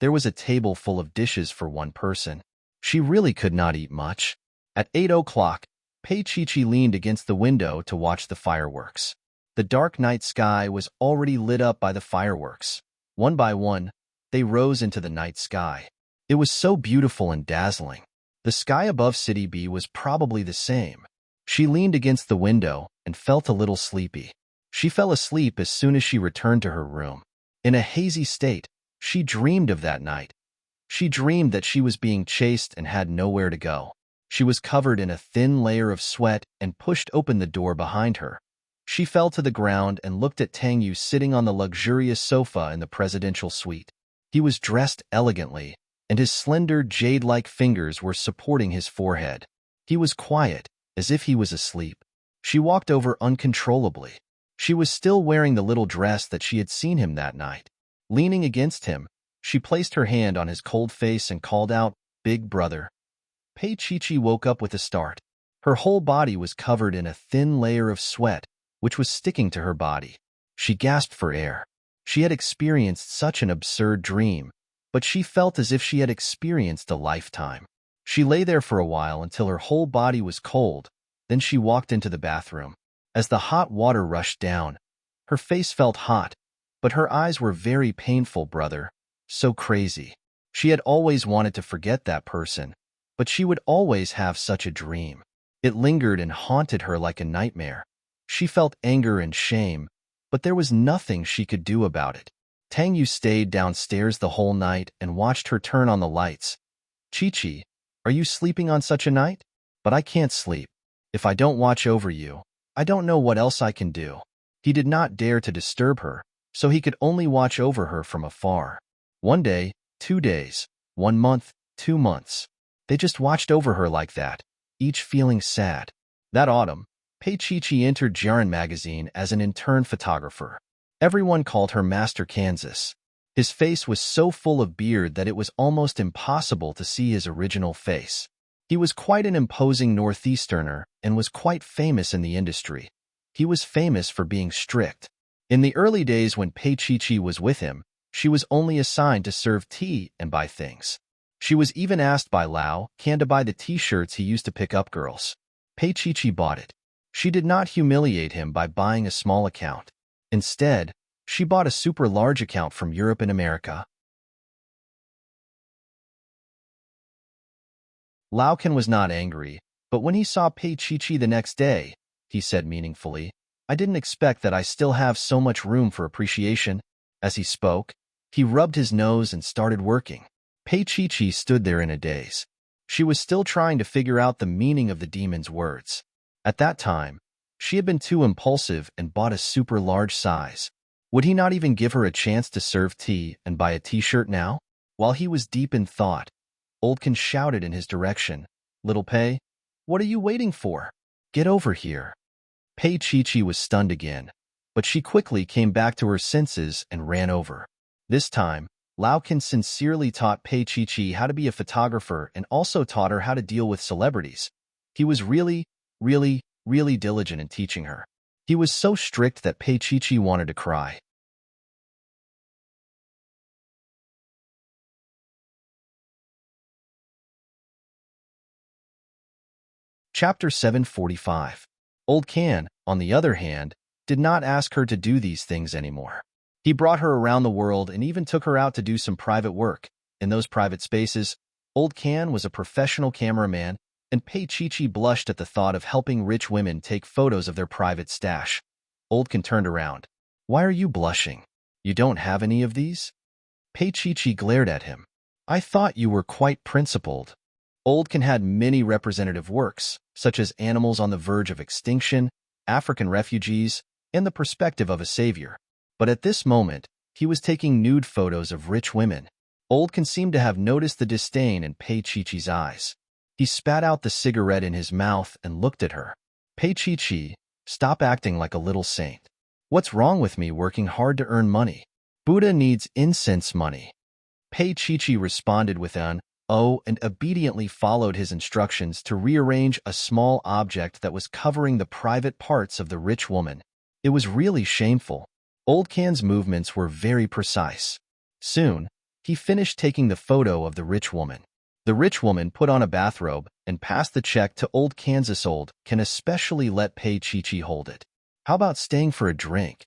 There was a table full of dishes for one person. She really could not eat much. At 8 o'clock, Pei Chi leaned against the window to watch the fireworks. The dark night sky was already lit up by the fireworks. One by one, they rose into the night sky. It was so beautiful and dazzling. The sky above City B was probably the same. She leaned against the window and felt a little sleepy. She fell asleep as soon as she returned to her room. In a hazy state, she dreamed of that night. She dreamed that she was being chased and had nowhere to go. She was covered in a thin layer of sweat and pushed open the door behind her. She fell to the ground and looked at Tang Yu sitting on the luxurious sofa in the presidential suite. He was dressed elegantly, and his slender jade-like fingers were supporting his forehead. He was quiet, as if he was asleep. She walked over uncontrollably. She was still wearing the little dress that she had seen him that night. Leaning against him, she placed her hand on his cold face and called out, "Big brother." Pei Chi woke up with a start. Her whole body was covered in a thin layer of sweat, which was sticking to her body. She gasped for air. She had experienced such an absurd dream, but she felt as if she had experienced a lifetime. She lay there for a while until her whole body was cold, then she walked into the bathroom. As the hot water rushed down, her face felt hot, but her eyes were very painful, brother. So crazy. She had always wanted to forget that person, but she would always have such a dream. It lingered and haunted her like a nightmare. She felt anger and shame, but there was nothing she could do about it. Tang Yu stayed downstairs the whole night and watched her turn on the lights. Chi, are you sleeping on such a night? But I can't sleep. If I don't watch over you, I don't know what else I can do. He did not dare to disturb her, so he could only watch over her from afar. 1 day, 2 days, 1 month, 2 months. They just watched over her like that, each feeling sad. That autumn, Pei Chi entered Jiaran magazine as an intern photographer. Everyone called her Master Kansas. His face was so full of beard that it was almost impossible to see his original face. He was quite an imposing Northeasterner and was quite famous in the industry. He was famous for being strict. In the early days when Pei Chi was with him, she was only assigned to serve tea and buy things. She was even asked by Lao Can to buy the t-shirts he used to pick up girls. Pei Chi bought it. She did not humiliate him by buying a small account. Instead, she bought a super large account from Europe and America. Lao Can was not angry, but when he saw Pei Chi the next day, he said meaningfully, I didn't expect that I still have so much room for appreciation. As he spoke, he rubbed his nose and started working. Pei Chi stood there in a daze. She was still trying to figure out the meaning of the demon's words. At that time, she had been too impulsive and bought a super large size. Would he not even give her a chance to serve tea and buy a t-shirt now? While he was deep in thought, Oldkin shouted in his direction, Little Pei, what are you waiting for? Get over here. Pei Chi was stunned again, but she quickly came back to her senses and ran over. This time, Laukin sincerely taught Pei Chi how to be a photographer and also taught her how to deal with celebrities. He was really diligent in teaching her. He was so strict that Pei Chi wanted to cry. Chapter 745. Old Can, on the other hand, did not ask her to do these things anymore. He brought her around the world and even took her out to do some private work. In those private spaces, Old Can was a professional cameraman, and Pei Chi blushed at the thought of helping rich women take photos of their private stash. Old Can turned around. Why are you blushing? You don't have any of these? Pei Chi glared at him. I thought you were quite principled. Oldkin had many representative works, such as Animals on the Verge of Extinction, African Refugees, and The Perspective of a Savior. But at this moment, he was taking nude photos of rich women. Oldkin seemed to have noticed the disdain in Pei Chi's eyes. He spat out the cigarette in his mouth and looked at her. Pei Chi, stop acting like a little saint. What's wrong with me working hard to earn money? Buddha needs incense money. Pei Chi responded with an "oh" and obediently followed his instructions to rearrange a small object that was covering the private parts of the rich woman. It was really shameful. Old Can's movements were very precise. Soon, he finished taking the photo of the rich woman. The rich woman put on a bathrobe and passed the check to Old Kansas. Old Can especially let Pei Chi hold it. How about staying for a drink?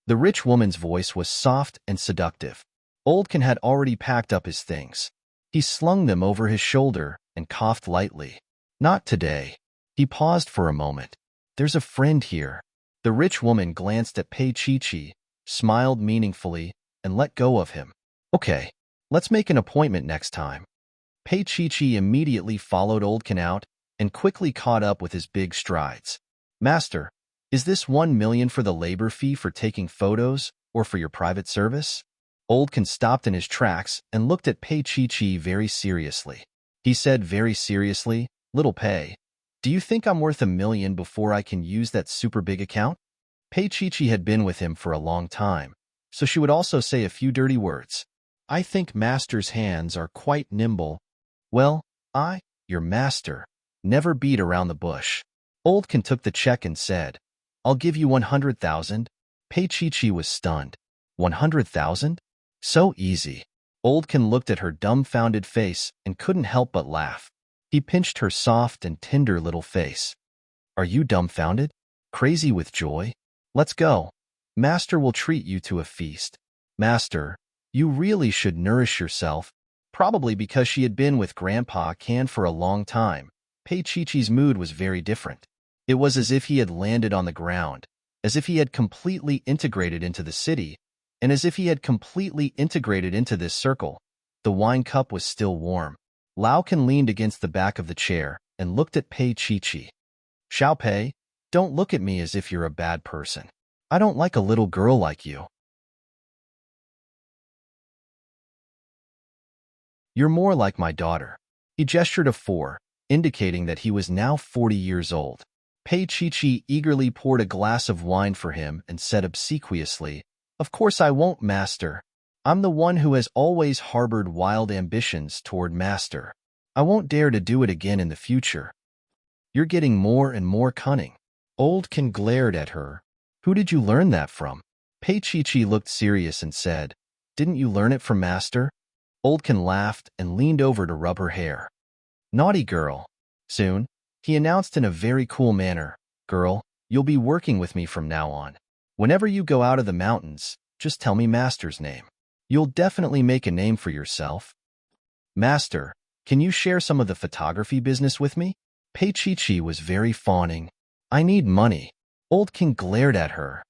The rich woman's voice was soft and seductive. Old Can had already packed up his things. He slung them over his shoulder and coughed lightly. Not today. He paused for a moment. There's a friend here. The rich woman glanced at Pei Chi, smiled meaningfully, and let go of him. Okay, let's make an appointment next time. Pei Chi immediately followed Old Can out and quickly caught up with his big strides. Master, is this 1 million for the labor fee for taking photos or for your private service? Old Can stopped in his tracks and looked at Pei Chi very seriously. He said very seriously, Little Pei, do you think I'm worth 1 million before I can use that super big account? Pei Chi had been with him for a long time, so she would also say a few dirty words. I think master's hands are quite nimble. Well, your master, never beat around the bush. Old Can took the check and said, I'll give you 100,000. Pei Chi was stunned. 100,000? So easy. Old Can looked at her dumbfounded face and couldn't help but laugh. He pinched her soft and tender little face. Are you dumbfounded? Crazy with joy? Let's go. Master will treat you to a feast. Master, you really should nourish yourself. Probably because she had been with Grandpa Can for a long time, Pei Chi's mood was very different. It was as if he had landed on the ground, as if he had completely integrated into the city, and as if he had completely integrated into this circle. The wine cup was still warm. Lao Can leaned against the back of the chair and looked at Pei Chi. Xiao Pei, don't look at me as if you're a bad person. I don't like a little girl like you. You're more like my daughter. He gestured of 4, indicating that he was now 40 years old. Pei Chi eagerly poured a glass of wine for him and said obsequiously, Of course I won't, master. I'm the one who has always harbored wild ambitions toward master. I won't dare to do it again in the future. You're getting more and more cunning. Oldkin glared at her. Who did you learn that from? Pei-Chi-Chi looked serious and said, Didn't you learn it from master? Oldkin laughed and leaned over to rub her hair. Naughty girl. Soon, he announced in a very cool manner, Girl, you'll be working with me from now on. Whenever you go out of the mountains, just tell me master's name. You'll definitely make a name for yourself. Master, can you share some of the photography business with me? Pei-Chi-Chi was very fawning. I need money. Oldkin glared at her.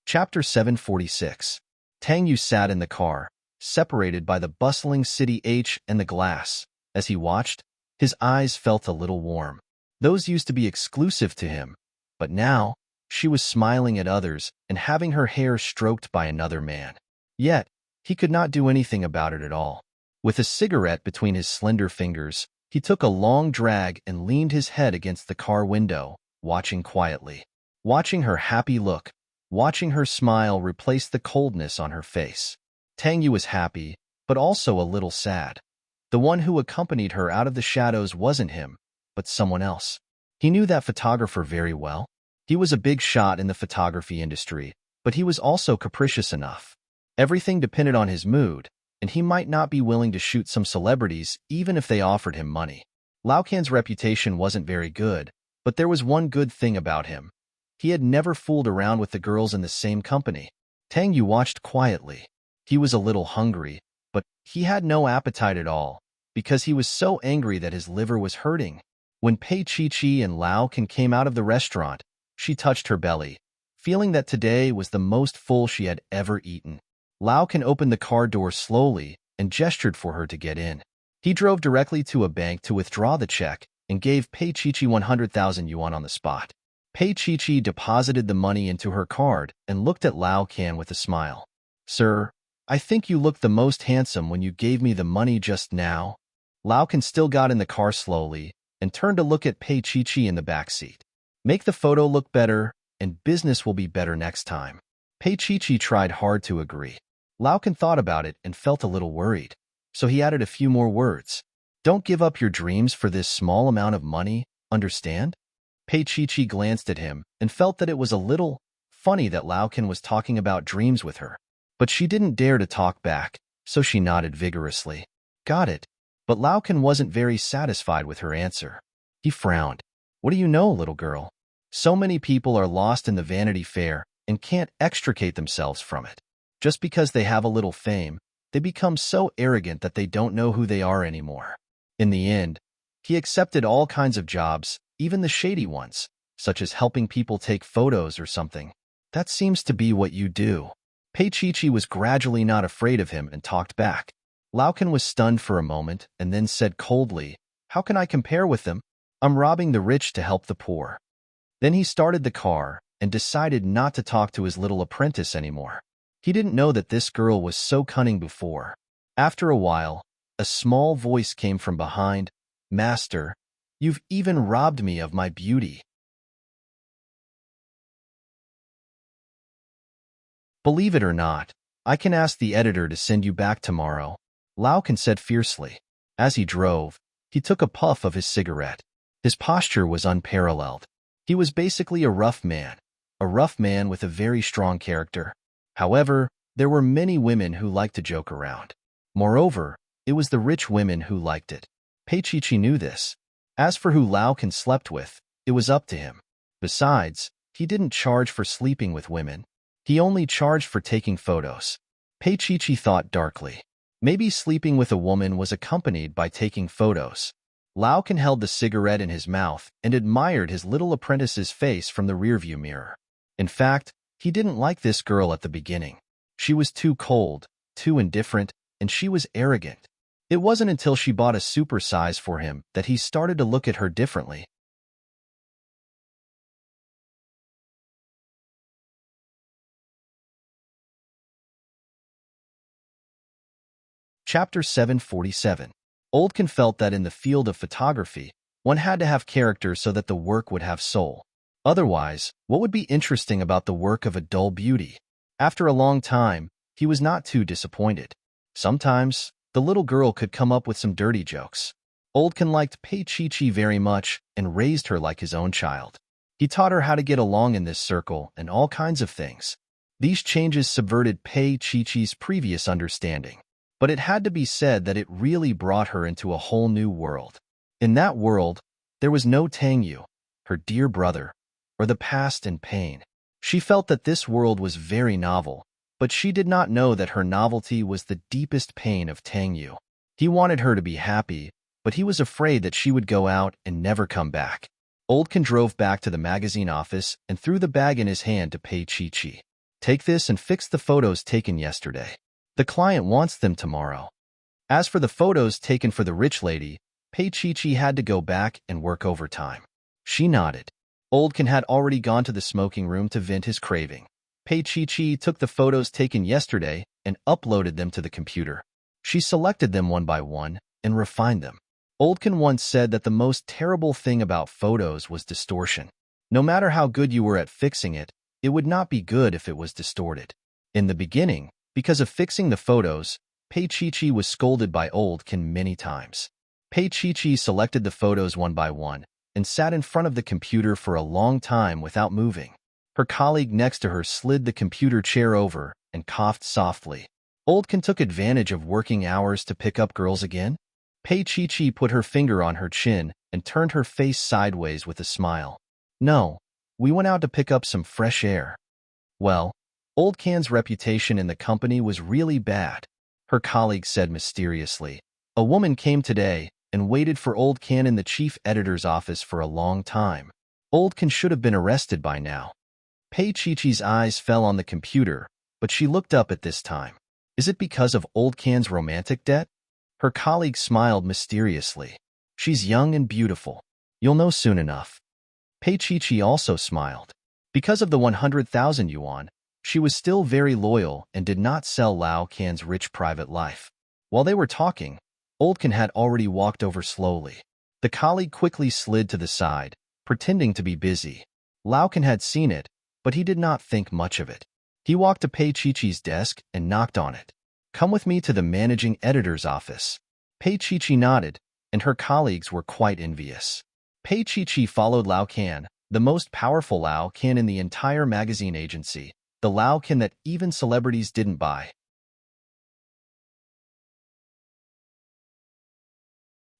Chapter 746. Tang Yu sat in the car, separated by the bustling city H and the glass. As he watched, his eyes felt a little warm. Those used to be exclusive to him, but now she was smiling at others and having her hair stroked by another man. Yet, he could not do anything about it at all. With a cigarette between his slender fingers, he took a long drag and leaned his head against the car window, watching quietly. Watching her happy look, watching her smile replace the coldness on her face. Tang Yu was happy, but also a little sad. The one who accompanied her out of the shadows wasn't him, but someone else. He knew that photographer very well. He was a big shot in the photography industry, but he was also capricious enough. Everything depended on his mood, and he might not be willing to shoot some celebrities even if they offered him money. Lao Can's reputation wasn't very good, but there was one good thing about him. He had never fooled around with the girls in the same company. Tang Yu watched quietly. He was a little hungry, but he had no appetite at all, because he was so angry that his liver was hurting. When Pei-Chi-Chi and Lao Can came out of the restaurant, she touched her belly, feeling that today was the most full she had ever eaten. Lao Can opened the car door slowly and gestured for her to get in. He drove directly to a bank to withdraw the check and gave Pei-Chi-Chi 100,000 yuan on the spot. Pei-Chi-Chi deposited the money into her card and looked at Lao Can with a smile. Sir, I think you looked the most handsome when you gave me the money just now. Lao Can still got in the car slowly and turned to look at Pei-Chi-Chi in the back seat. Make the photo look better, and business will be better next time. Pei-Chi-Chi tried hard to agree. Lao Can thought about it and felt a little worried, so he added a few more words. Don't give up your dreams for this small amount of money, understand? Pei-Chi-Chi glanced at him and felt that it was a little funny that Lao Can was talking about dreams with her. But she didn't dare to talk back, so she nodded vigorously. Got it. But Lao Can wasn't very satisfied with her answer. He frowned. What do you know, little girl? So many people are lost in the Vanity Fair and can't extricate themselves from it. Just because they have a little fame, they become so arrogant that they don't know who they are anymore. In the end, he accepted all kinds of jobs, even the shady ones, such as helping people take photos or something. That seems to be what you do. Pei-Chi-Chi was gradually not afraid of him and talked back. Lao Can was stunned for a moment and then said coldly, How can I compare with them? I'm robbing the rich to help the poor. Then he started the car and decided not to talk to his little apprentice anymore. He didn't know that this girl was so cunning before. After a while, a small voice came from behind. Master, you've even robbed me of my beauty. Believe it or not, I can ask the editor to send you back tomorrow, Lao Can said fiercely. As he drove, he took a puff of his cigarette. His posture was unparalleled. He was basically a rough man with a very strong character. However, there were many women who liked to joke around. Moreover, it was the rich women who liked it. Pei-Chi-Chi knew this. As for who Lao Can slept with, it was up to him. Besides, he didn't charge for sleeping with women. He only charged for taking photos. Pei-Chi-Chi thought darkly. Maybe sleeping with a woman was accompanied by taking photos. Lao Can held the cigarette in his mouth and admired his little apprentice's face from the rearview mirror. In fact, he didn't like this girl at the beginning. She was too cold, too indifferent, and she was arrogant. It wasn't until she bought a supersize for him that he started to look at her differently. Chapter 747. Oldkin felt that in the field of photography, One had to have character so that the work would have soul. Otherwise, what would be interesting about the work of a dull beauty? After a long time, he was not too disappointed. Sometimes, the little girl could come up with some dirty jokes. Oldkin liked Pei Chi very much and raised her like his own child. He taught her how to get along in this circle and all kinds of things. These changes subverted Pei Chi's previous understanding. But it had to be said that it really brought her into a whole new world. In that world, there was no Tang Yu, her dear brother, or the past and pain. She felt that this world was very novel, but she did not know that her novelty was the deepest pain of Tang Yu. He wanted her to be happy, but he was afraid that she would go out and never come back. Oldkin drove back to the magazine office and threw the bag in his hand to Pei Chi. Take this and fix the photos taken yesterday. The client wants them tomorrow. As for the photos taken for the rich lady, Pei Chi had to go back and work overtime. She nodded. Oldkin had already gone to the smoking room to vent his craving. Pei Chi took the photos taken yesterday and uploaded them to the computer. She selected them one by one and refined them. Oldkin once said that the most terrible thing about photos was distortion. No matter how good you were at fixing it, it would not be good if it was distorted. In the beginning, because of fixing the photos, Pei Chi was scolded by Oldkin many times. Pei Chi selected the photos one by one and sat in front of the computer for a long time without moving. Her colleague next to her slid the computer chair over and coughed softly. Oldkin took advantage of working hours to pick up girls again. Pei Chi put her finger on her chin and turned her face sideways with a smile. No, we went out to pick up some fresh air. Well, Oldkin's reputation in the company was really bad, her colleague said mysteriously. A woman came today and waited for Oldkin in the chief editor's office for a long time. Oldkin should have been arrested by now. Pei Chi's eyes fell on the computer, but she looked up at this time. Is it because of Oldkin's romantic debt? Her colleague smiled mysteriously. She's young and beautiful. You'll know soon enough. Pei Chi also smiled. Because of the 100,000 yuan, she was still very loyal and did not sell Lao Can's rich private life. While they were talking, Oldkin had already walked over slowly. The colleague quickly slid to the side, pretending to be busy. Lao Can had seen it, but he did not think much of it. He walked to Pei Chi's desk and knocked on it. Come with me to the managing editor's office. Pei Chi nodded, and her colleagues were quite envious. Pei Chi followed Lao Can, the most powerful Lao Can in the entire magazine agency, the Lao Can that even celebrities didn't buy.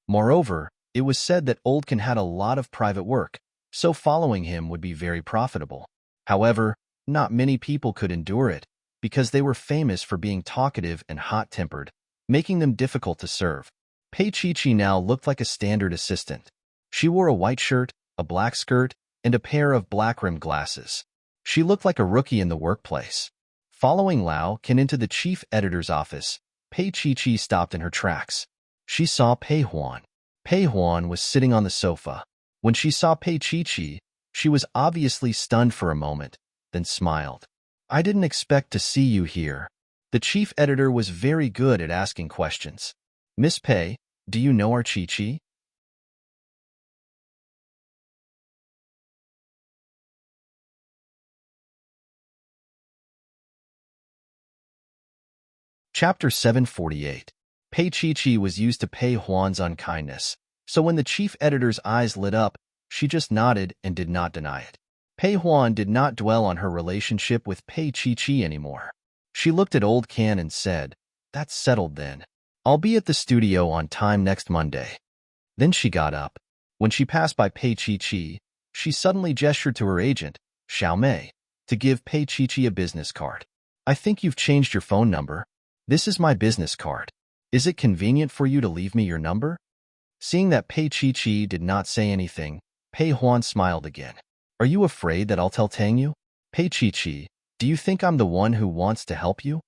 Moreover, it was said that Oldkin had a lot of private work, so following him would be very profitable. However, not many people could endure it, because they were famous for being talkative and hot-tempered, making them difficult to serve. Pei Chi now looked like a standard assistant. She wore a white shirt, a black skirt, and a pair of black-rimmed glasses. She looked like a rookie in the workplace. Following Lao Can into the chief editor's office, Pei Chi stopped in her tracks. She saw Pei Huan. Pei Huan was sitting on the sofa. When she saw Pei Chi, she was obviously stunned for a moment, then smiled. I didn't expect to see you here. The chief editor was very good at asking questions. Miss Pei, do you know our Chi? Chapter 748. Pei Chi was used to Pei Huan's unkindness, so when the chief editor's eyes lit up, she just nodded and did not deny it. Pei Huan did not dwell on her relationship with Pei Chi anymore. She looked at Old Can and said, That's settled then. I'll be at the studio on time next Monday. Then she got up. When she passed by Pei Chi, she suddenly gestured to her agent, Xiao Mei, to give Pei Chi a business card. I think you've changed your phone number. This is my business card. Is it convenient for you to leave me your number? Seeing that Pei Chi did not say anything, Pei Huan smiled again. Are you afraid that I'll tell Tang Yu? Pei Chi, do you think I'm the one who wants to help you?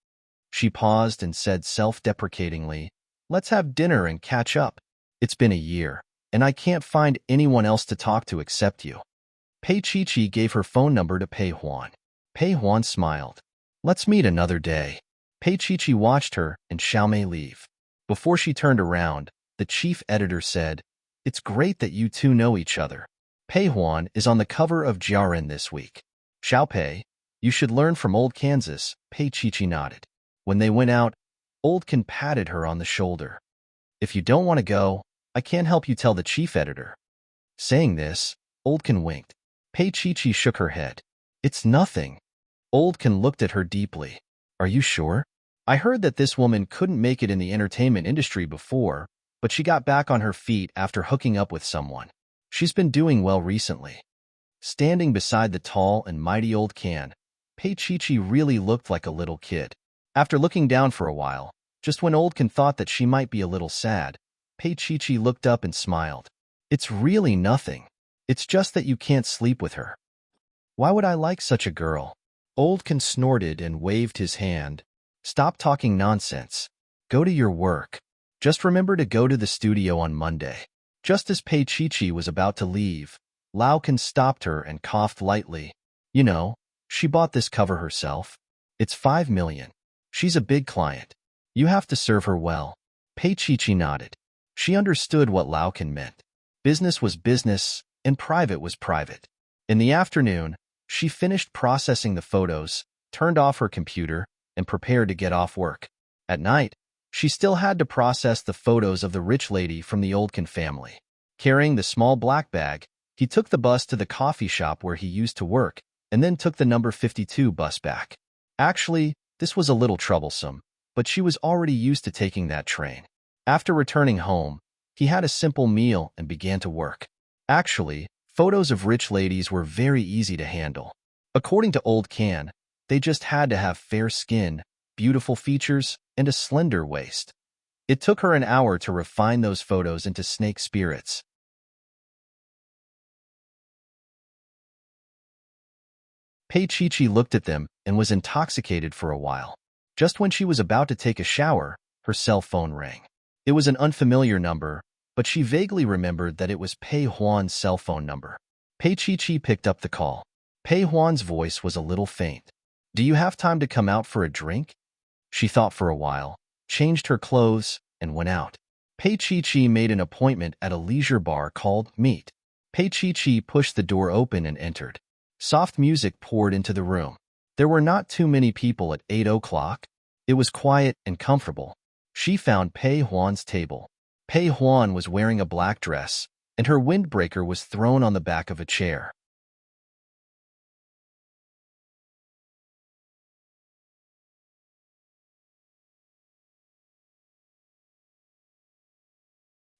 She paused and said self-deprecatingly, Let's have dinner and catch up. It's been a year, and I can't find anyone else to talk to except you. Pei Chi gave her phone number to Pei Huan. Pei Huan smiled. Let's meet another day. Pei Chi watched her and Xiao Mei leave. Before she turned around, the chief editor said, It's great that you two know each other. Pei Huan is on the cover of Jiaren this week. Xiao Pei, you should learn from Old Kansas, Pei Chichi nodded. When they went out, Old Kan patted her on the shoulder. If you don't want to go, I can't help you tell the chief editor. Saying this, Old Kan winked. Pei Chichi shook her head. It's nothing. Old Kan looked at her deeply. Are you sure? I heard that this woman couldn't make it in the entertainment industry before, but she got back on her feet after hooking up with someone. She's been doing well recently. Standing beside the tall and mighty Old Kan, Pei Chichi really looked like a little kid. After looking down for a while, just when Old Kan thought that she might be a little sad, Pei Chichi looked up and smiled. It's really nothing. It's just that you can't sleep with her. Why would I like such a girl? Old Kan snorted and waved his hand. Stop talking nonsense. Go to your work. Just remember to go to the studio on Monday. Just as Pei Chichi was about to leave, Lao Kan stopped her and coughed lightly. You know, she bought this cover herself. It's 5 million. She's a big client. You have to serve her well. Pei Chichi nodded. She understood what Lao Kan meant. Business was business, and private was private. In the afternoon, she finished processing the photos, turned off her computer, and prepared to get off work. At night, she still had to process the photos of the rich lady from the Old Kan family. Carrying the small black bag, he took the bus to the coffee shop where he used to work, and then took the number 52 bus back. Actually, this was a little troublesome, but she was already used to taking that train. After returning home, he had a simple meal and began to work. Actually, photos of rich ladies were very easy to handle. According to Old Kan, they just had to have fair skin, beautiful features, and a slender waist. It took her an hour to refine those photos into snake spirits. Pei Chichi looked at them and was intoxicated for a while. Just when she was about to take a shower, her cell phone rang. It was an unfamiliar number, but she vaguely remembered that it was Pei Huan's cell phone number. Pei Chichi picked up the call. Pei Huan's voice was a little faint. Do you have time to come out for a drink? She thought for a while, changed her clothes, and went out. Pei Chichi made an appointment at a leisure bar called Meet. Pei Chichi pushed the door open and entered. Soft music poured into the room. There were not too many people at 8 o'clock. It was quiet and comfortable. She found Pei Huan's table. Pei Huan was wearing a black dress, and her windbreaker was thrown on the back of a chair.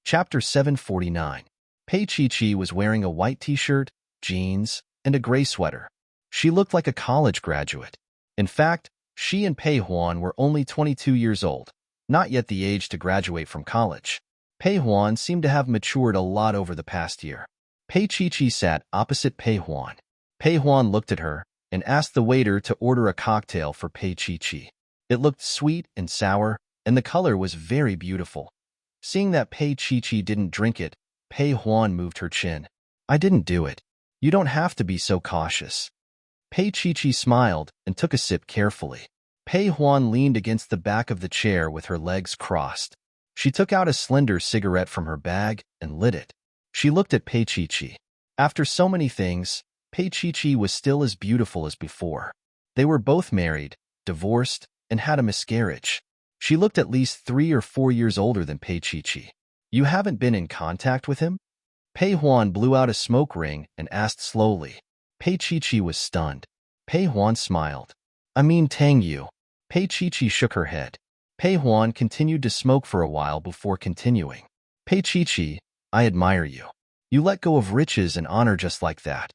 Chapter 749. Pei Chichi was wearing a white t-shirt, jeans, and a gray sweater. She looked like a college graduate. In fact, she and Pei Huan were only 22 years old, not yet the age to graduate from college. Pei Huan seemed to have matured a lot over the past year. Pei Chichi sat opposite Pei Huan. Pei Huan looked at her and asked the waiter to order a cocktail for Pei Chichi. It looked sweet and sour, and the color was very beautiful. Seeing that Pei Chichi didn't drink it, Pei Huan moved her chin. I didn't do it. You don't have to be so cautious. Pei Chichi smiled and took a sip carefully. Pei Huan leaned against the back of the chair with her legs crossed. She took out a slender cigarette from her bag and lit it. She looked at Pei Chichi. After so many things, Pei Chichi was still as beautiful as before. They were both married, divorced, and had a miscarriage. She looked at least 3 or 4 years older than Pei Chichi. You haven't been in contact with him? Pei Huan blew out a smoke ring and asked slowly. Pei Chichi was stunned. Pei Huan smiled. I mean Tang Yu. Pei Chichi shook her head. Pei Huan continued to smoke for a while before continuing. Pei Chichi, I admire you. You let go of riches and honor just like that.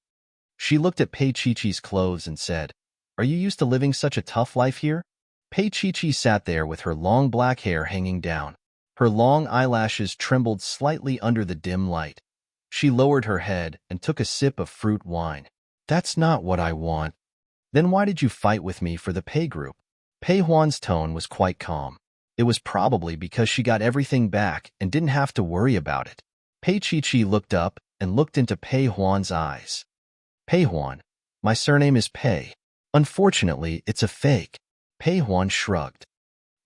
She looked at Pei Chichi's clothes and said, Are you used to living such a tough life here? Pei Chichi sat there with her long black hair hanging down. Her long eyelashes trembled slightly under the dim light. She lowered her head and took a sip of fruit wine. That's not what I want. Then why did you fight with me for the Pei group? Pei Huan's tone was quite calm. It was probably because she got everything back and didn't have to worry about it. Pei Chichi looked up and looked into Pei Huan's eyes. Pei Huan, my surname is Pei. Unfortunately, it's a fake. Pei Huan shrugged.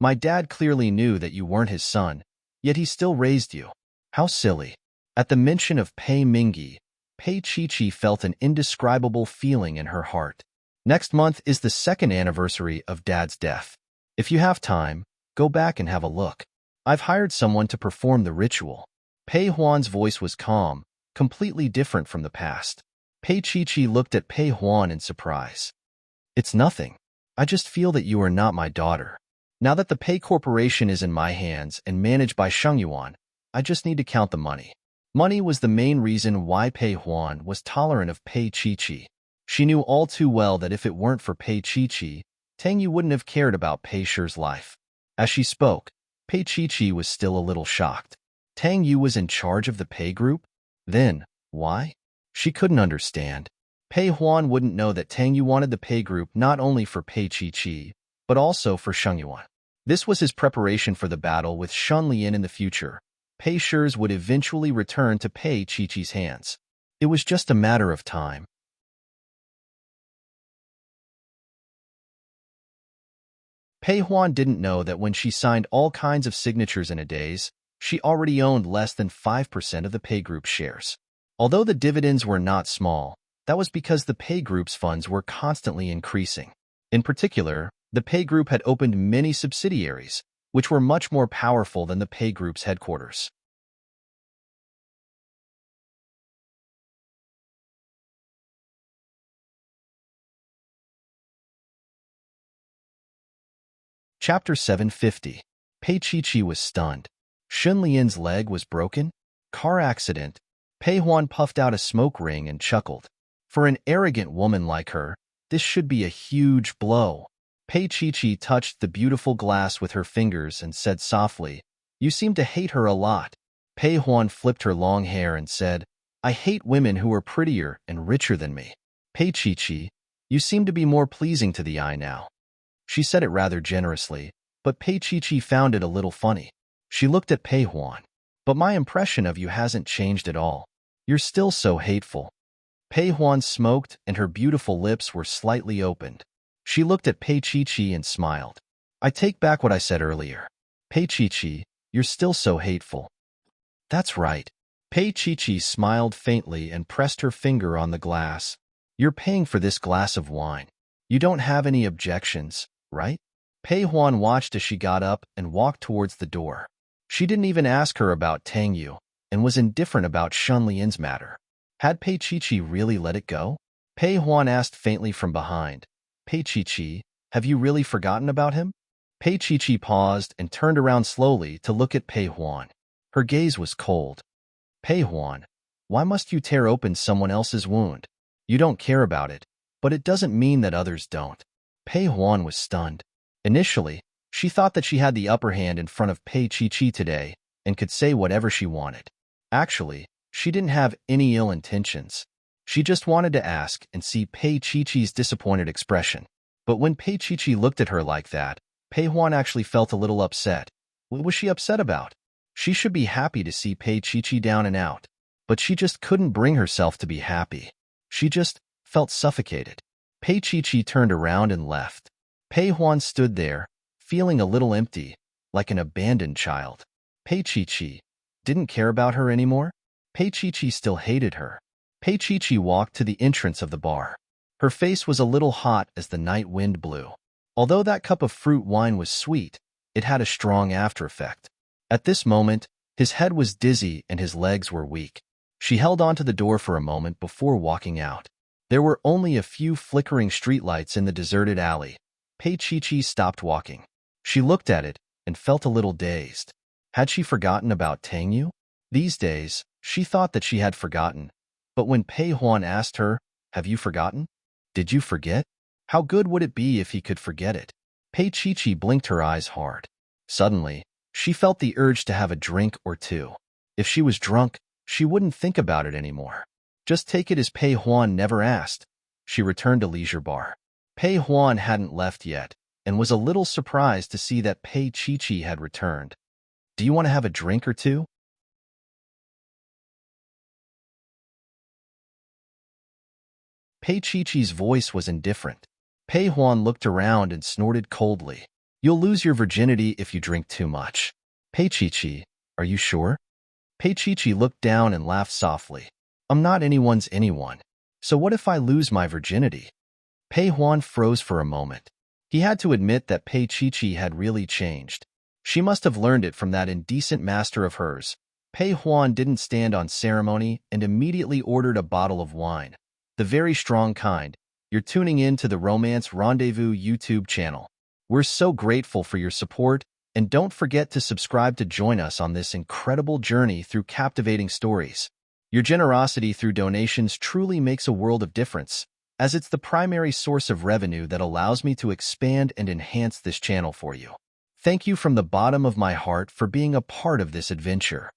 My dad clearly knew that you weren't his son, yet he still raised you. How silly. At the mention of Pei Mingyi, Pei Chi felt an indescribable feeling in her heart. Next month is the second anniversary of Dad's death. If you have time, go back and have a look. I've hired someone to perform the ritual. Pei Huan's voice was calm, completely different from the past. Pei Chi looked at Pei Huan in surprise. It's nothing. I just feel that you are not my daughter. Now that the Pei Corporation is in my hands and managed by Sheng Yuan, I just need to count the money. Money was the main reason why Pei Huan was tolerant of Pei Chi. She knew all too well that if it weren't for Pei Chi, Tang Yu wouldn't have cared about Pei Shi's life. As she spoke, Pei Chi was still a little shocked. Tang Yu was in charge of the Pei group? Then, why? She couldn't understand. Pei Huan wouldn't know that Tang Yu wanted the Pei group not only for Pei Chi, but also for Sheng Yuan. This was his preparation for the battle with Shun Lian in the future. Pei Shi's would eventually return to Pei Chi's hands. It was just a matter of time. Pei Huan didn't know that when she signed all kinds of signatures in a daze, she already owned less than 5% of the Pei Group's shares. Although the dividends were not small, that was because the Pei Group's funds were constantly increasing. In particular, the Pei Group had opened many subsidiaries, which were much more powerful than the Pei Group's headquarters. Chapter 750. Pei Chi was stunned. Shun Lian's leg was broken? Car accident. Pei Huan puffed out a smoke ring and chuckled. For an arrogant woman like her, this should be a huge blow. Pei Chi touched the beautiful glass with her fingers and said softly, "You seem to hate her a lot." Pei Huan flipped her long hair and said, "I hate women who are prettier and richer than me." Pei Chi, you seem to be more pleasing to the eye now. She said it rather generously, but Pei Chi found it a little funny. She looked at Pei Huan. "But my impression of you hasn't changed at all. You're still so hateful." Pei Huan smoked and her beautiful lips were slightly opened. She looked at Pei Chi and smiled. "I take back what I said earlier. Pei Chi, you're still so hateful." "That's right." Pei Chi smiled faintly and pressed her finger on the glass. "You're paying for this glass of wine. You don't have any objections, right?" Pei Huan watched as she got up and walked towards the door. She didn't even ask her about Tang Yu and was indifferent about Shun Lian's matter. Had Pei Chi really let it go? Pei Huan asked faintly from behind. "Pei Chi, have you really forgotten about him?" Pei Chi paused and turned around slowly to look at Pei Huan. Her gaze was cold. "Pei Huan, why must you tear open someone else's wound? You don't care about it, but it doesn't mean that others don't." Pei Huan was stunned. Initially, she thought that she had the upper hand in front of Pei Chi today and could say whatever she wanted. Actually, she didn't have any ill intentions. She just wanted to ask and see Pei Chi's disappointed expression. But when Pei Chi looked at her like that, Pei Huan actually felt a little upset. What was she upset about? She should be happy to see Pei Chi down and out, but she just couldn't bring herself to be happy. She just felt suffocated. Pei Chi turned around and left. Pei Huan stood there, feeling a little empty, like an abandoned child. Pei Chi didn't care about her anymore? Pei Chi still hated her. Pei Chi walked to the entrance of the bar. Her face was a little hot as the night wind blew. Although that cup of fruit wine was sweet, it had a strong after effect. At this moment, his head was dizzy and his legs were weak. She held onto the door for a moment before walking out. There were only a few flickering streetlights in the deserted alley. Pei Chi stopped walking. She looked at it and felt a little dazed. Had she forgotten about Tang Yu? These days, she thought that she had forgotten. But when Pei Huan asked her, "Have you forgotten? Did you forget?" How good would it be if he could forget it? Pei Chi blinked her eyes hard. Suddenly, she felt the urge to have a drink or two. If she was drunk, she wouldn't think about it anymore. Just take it as Pei Huan never asked. She returned to Leisure Bar. Pei Huan hadn't left yet, and was a little surprised to see that Pei Chi had returned. "Do you want to have a drink or two?" Pei Chi's voice was indifferent. Pei Huan looked around and snorted coldly. "You'll lose your virginity if you drink too much." "Pei Chi, are you sure?" Pei looked down and laughed softly. I'm not anyone's anyone. So what if I lose my virginity? Pei Huan froze for a moment. He had to admit that Pei had really changed. She must have learned it from that indecent master of hers. Pei Huan didn't stand on ceremony and immediately ordered a bottle of wine. The very strong kind. You're tuning in to the Romance Rendezvous YouTube channel. We're so grateful for your support, and don't forget to subscribe to join us on this incredible journey through captivating stories. Your generosity through donations truly makes a world of difference, as it's the primary source of revenue that allows me to expand and enhance this channel for you. Thank you from the bottom of my heart for being a part of this adventure.